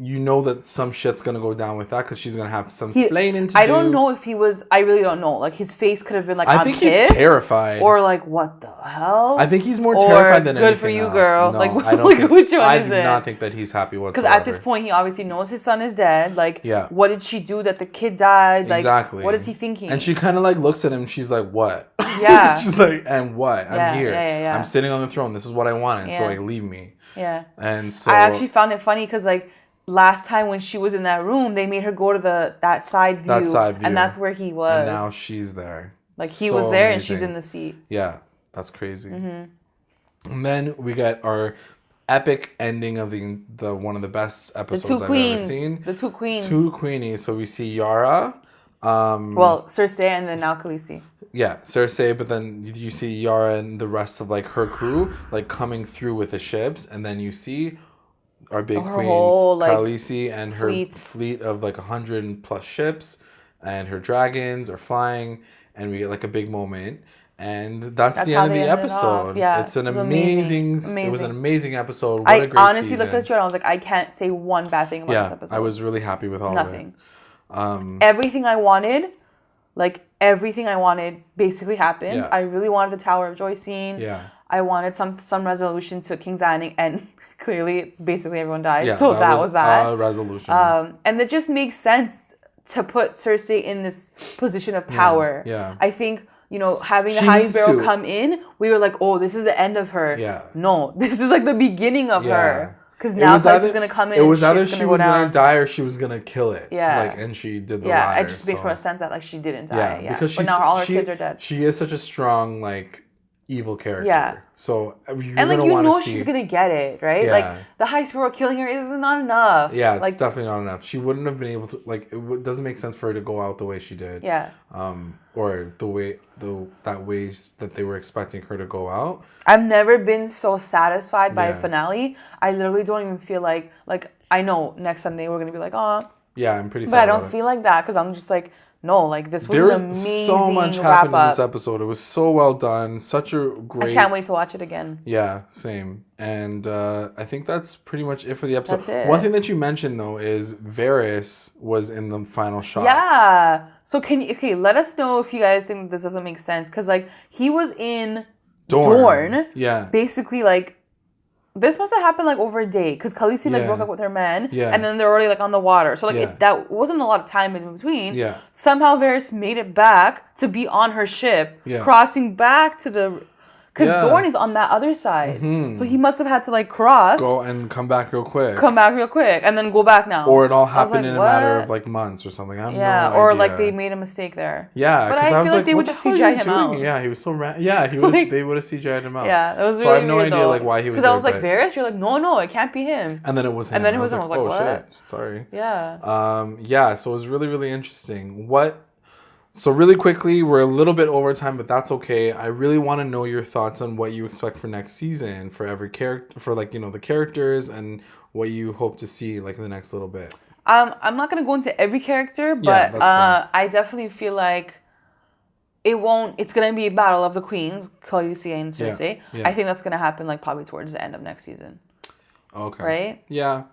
Speaker 1: that some shit's gonna go down with that because she's gonna have some explaining to do.
Speaker 2: I don't know if he was. I really don't know. Like his face could have been like,
Speaker 1: I think he's terrified,
Speaker 2: or like, what the hell?
Speaker 1: I think he's more terrified than anything else.
Speaker 2: Good for you, girl.
Speaker 1: No,
Speaker 2: like,
Speaker 1: I don't think,
Speaker 2: which one
Speaker 1: I
Speaker 2: is
Speaker 1: do
Speaker 2: it?
Speaker 1: not think that he's happy whatsoever.
Speaker 2: Because at this point, he obviously knows his son is dead. Like, what did she do that the kid died? Like,
Speaker 1: exactly.
Speaker 2: What is he thinking?
Speaker 1: And she kind of like looks at him. She's like, what?
Speaker 2: Yeah.
Speaker 1: She's like, and what? I'm here.
Speaker 2: Yeah.
Speaker 1: I'm sitting on the throne. This is what I wanted. So like, leave me.
Speaker 2: Yeah.
Speaker 1: And so
Speaker 2: I actually found it funny because like last time when she was in that room, they made her go to that side view. And that's where he was.
Speaker 1: And now she's there.
Speaker 2: Like he was there and she's in the seat.
Speaker 1: Yeah, that's crazy. And then we get our epic ending of the one of the best episodes I've ever seen.
Speaker 2: The two queens.
Speaker 1: Two queenies. So we see Yara.
Speaker 2: Cersei and then now Khalessi.
Speaker 1: Yeah, Cersei, but then you see Yara and the rest of like her crew like coming through with the ships, and then you see our big queen
Speaker 2: whole, like,
Speaker 1: Khalessi and her fleet of like 100+ ships, and her dragons are flying, and we get like a big moment, and that's the end of the episode.
Speaker 2: Yeah,
Speaker 1: it's an amazing. It was an amazing episode. What
Speaker 2: I
Speaker 1: a great
Speaker 2: honestly
Speaker 1: season.
Speaker 2: looked at you and I was like, I can't say one bad thing about this episode.
Speaker 1: I was really happy with all of it.
Speaker 2: Everything I wanted. Like, everything I wanted basically happened. Yeah. I really wanted the Tower of Joy scene.
Speaker 1: Yeah.
Speaker 2: I wanted some resolution to King's Landing, and clearly, basically everyone died. Yeah, so that was that.
Speaker 1: Resolution.
Speaker 2: And it just makes sense to put Cersei in this position of power.
Speaker 1: Yeah.
Speaker 2: I think, having the High Sparrow come in, we were like, oh, this is the end of her.
Speaker 1: Yeah.
Speaker 2: No, this is like the beginning of her. Because now Khalessi's going to come in.
Speaker 1: It was either she was going to die or she was going to kill it.
Speaker 2: Yeah.
Speaker 1: Like, and she did the latter.
Speaker 2: Yeah, it just makes more sense that like she didn't die. Yeah. Because but now all her kids are dead.
Speaker 1: She is such a strong, like, evil character.
Speaker 2: Yeah.
Speaker 1: So you're
Speaker 2: and like
Speaker 1: you know
Speaker 2: she's gonna get it, right?
Speaker 1: Yeah.
Speaker 2: Like the High Sparrow killing her is not enough.
Speaker 1: Yeah, it's
Speaker 2: like,
Speaker 1: definitely not enough. She wouldn't have been able to, like, it doesn't make sense for her to go out the way she did.
Speaker 2: Yeah.
Speaker 1: Or that way that they were expecting her to go out.
Speaker 2: I've never been so satisfied by a finale. I literally don't even feel like I know next Sunday we're gonna be like, oh.
Speaker 1: Yeah, I'm pretty sad.
Speaker 2: But I don't feel like that because I'm just like, no, like this was an amazing
Speaker 1: so much happened in this episode. It was so well done. Such a great.
Speaker 2: I can't wait to watch it again.
Speaker 1: Yeah, same. And I think that's pretty much it for the episode.
Speaker 2: That's it.
Speaker 1: One thing that you mentioned though is Varys was in the final shot.
Speaker 2: Yeah. So let us know if you guys think this doesn't make sense because like he was in Dorne.
Speaker 1: Yeah.
Speaker 2: Basically like. This must have happened like over a day because Khalessi like broke up with her man and then they're already like on the water. So like that wasn't a lot of time in between.
Speaker 1: Yeah.
Speaker 2: Somehow Varys made it back to be on her ship, crossing back to the... Because Dorne is on that other side. Mm-hmm. So he must have had to like cross.
Speaker 1: Go and come back real quick.
Speaker 2: And then go back now.
Speaker 1: Or it all happened in a matter of like months or something. I have no idea.
Speaker 2: Or like they made a mistake there.
Speaker 1: Yeah.
Speaker 2: But I feel like they would just CGI him out.
Speaker 1: Yeah, he was so he was. They would have CGI'd him out.
Speaker 2: Yeah, it was really
Speaker 1: so I have no
Speaker 2: weird,
Speaker 1: idea like why he was there.
Speaker 2: Because I was like, Varys? You're like, no, it can't be him.
Speaker 1: And then it was him.
Speaker 2: And then it was him. I was like, what?
Speaker 1: Shit. Sorry.
Speaker 2: Yeah.
Speaker 1: Yeah, so it was really, really interesting. So really quickly, we're a little bit over time, but that's okay. I really want to know your thoughts on what you expect for next season, for every character, for like, the characters and what you hope to see like in the next little bit.
Speaker 2: I'm not going to go into every character, but I definitely feel like it's going to be a battle of the queens, Khalessi and Cersei.
Speaker 1: Yeah.
Speaker 2: I think that's going to happen like probably towards the end of next season.
Speaker 1: Okay.
Speaker 2: Right?
Speaker 1: Yeah.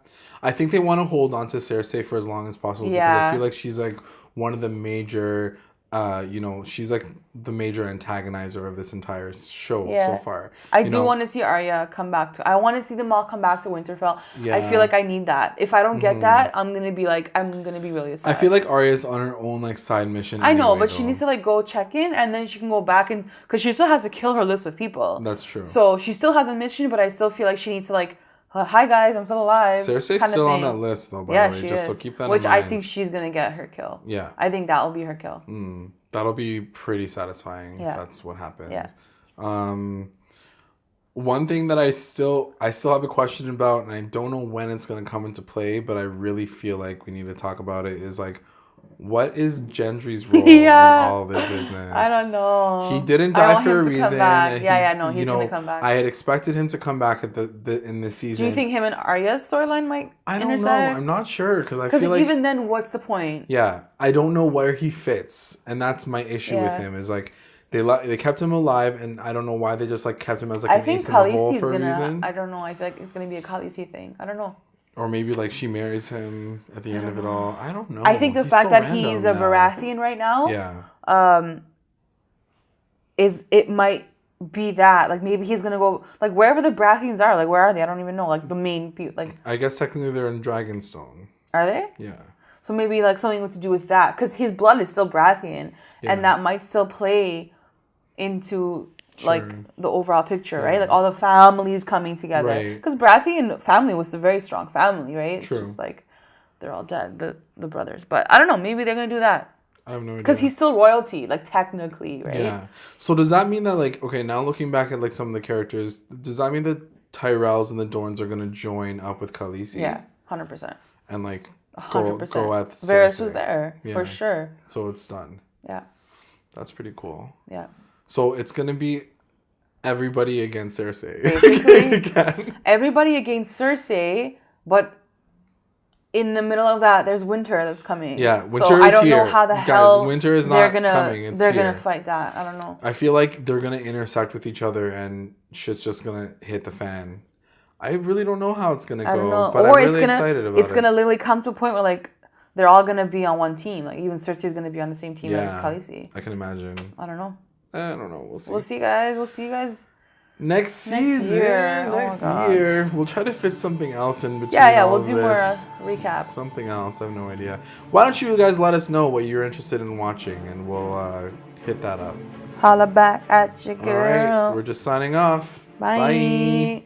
Speaker 1: I think they want to hold on to Cersei for as long as possible because I feel like she's like one of the major, she's like the major antagonizer of this entire show so far.
Speaker 2: I do want to see Arya come back to. I want to see them all come back to Winterfell. Yeah. I feel like I need that. If I don't get that, I'm gonna be really sad.
Speaker 1: I feel like Arya's on her own like side mission.
Speaker 2: I know, but she needs to like go check in and then she can go back and because she still has to kill her list of people.
Speaker 1: That's true.
Speaker 2: So she still has a mission, but I still feel like she needs to like. Hi guys, I'm still alive.
Speaker 1: Cersei's still on that list though, by the way. So keep that in mind.
Speaker 2: Which I think she's gonna get her kill.
Speaker 1: Yeah.
Speaker 2: I think that'll be her kill.
Speaker 1: That'll be pretty satisfying if that's what happens.
Speaker 2: Yeah.
Speaker 1: One thing that I still have a question about, and I don't know when it's gonna come into play, but I really feel like we need to talk about it, is like what is Gendry's role in all this business?
Speaker 2: I don't know.
Speaker 1: He didn't die for a reason.
Speaker 2: He's gonna come back.
Speaker 1: I had expected him to come back in this season.
Speaker 2: Do you think him and Arya's storyline might
Speaker 1: I don't
Speaker 2: intersect?
Speaker 1: know. I'm not sure because I feel like
Speaker 2: even then, what's the point?
Speaker 1: Yeah, I don't know where he fits, and that's my issue with him. Is like they kept him alive, and I don't know why they just like kept him as like an ace in the hole for a reason.
Speaker 2: I don't know. I feel like it's gonna be a Khaleesi thing. I don't know.
Speaker 1: Or maybe like she marries him at the end of it all. I don't know.
Speaker 2: I think the fact that he's a Baratheon right now, it might be that like maybe he's gonna go like wherever the Baratheons are. Like where are they? I don't even know. Like the main like.
Speaker 1: I guess technically they're in Dragonstone.
Speaker 2: Are they?
Speaker 1: Yeah.
Speaker 2: So maybe like something to do with that because his blood is still Baratheon, and that might still play into. Like the overall picture, right? Like all the families coming together. Because Baratheon family was a very strong family, right? It's just like they're all dead, the brothers. But I don't know, maybe they're gonna do that.
Speaker 1: I have no idea.
Speaker 2: Because he's still royalty, like technically, right?
Speaker 1: Yeah. So does that mean that like okay, now looking back at like some of the characters, does that mean that Tyrells and the Dorns are gonna join up with Khaleesi?
Speaker 2: Yeah, 100%.
Speaker 1: And like 100%. Go at
Speaker 2: Varys was there for sure.
Speaker 1: So it's done.
Speaker 2: Yeah.
Speaker 1: That's pretty cool.
Speaker 2: Yeah.
Speaker 1: So it's going to be everybody against Cersei.
Speaker 2: Basically, everybody against Cersei, but in the middle of that, there's winter that's coming.
Speaker 1: Yeah, winter
Speaker 2: so
Speaker 1: is
Speaker 2: I don't
Speaker 1: here.
Speaker 2: know how the
Speaker 1: Guys,
Speaker 2: hell
Speaker 1: winter is not coming.
Speaker 2: They're gonna fight that. I don't know.
Speaker 1: I feel like they're gonna intersect with each other, and shit's just gonna hit the fan. I really don't know how it's gonna go, but I'm really excited about it.
Speaker 2: It's gonna literally come to a point where like they're all gonna be on one team. Like even Cersei's gonna be on the same team as Khaleesi.
Speaker 1: I can imagine.
Speaker 2: I don't know.
Speaker 1: We'll see.
Speaker 2: We'll see, guys. We'll see you guys.
Speaker 1: Next season, next year, we'll try to fit something else in between.
Speaker 2: We'll do more recaps.
Speaker 1: Something else, I have no idea. Why don't you guys let us know what you're interested in watching, and we'll hit that up.
Speaker 2: Holla back at your girl.
Speaker 1: All right, we're just signing off.
Speaker 2: Bye. Bye.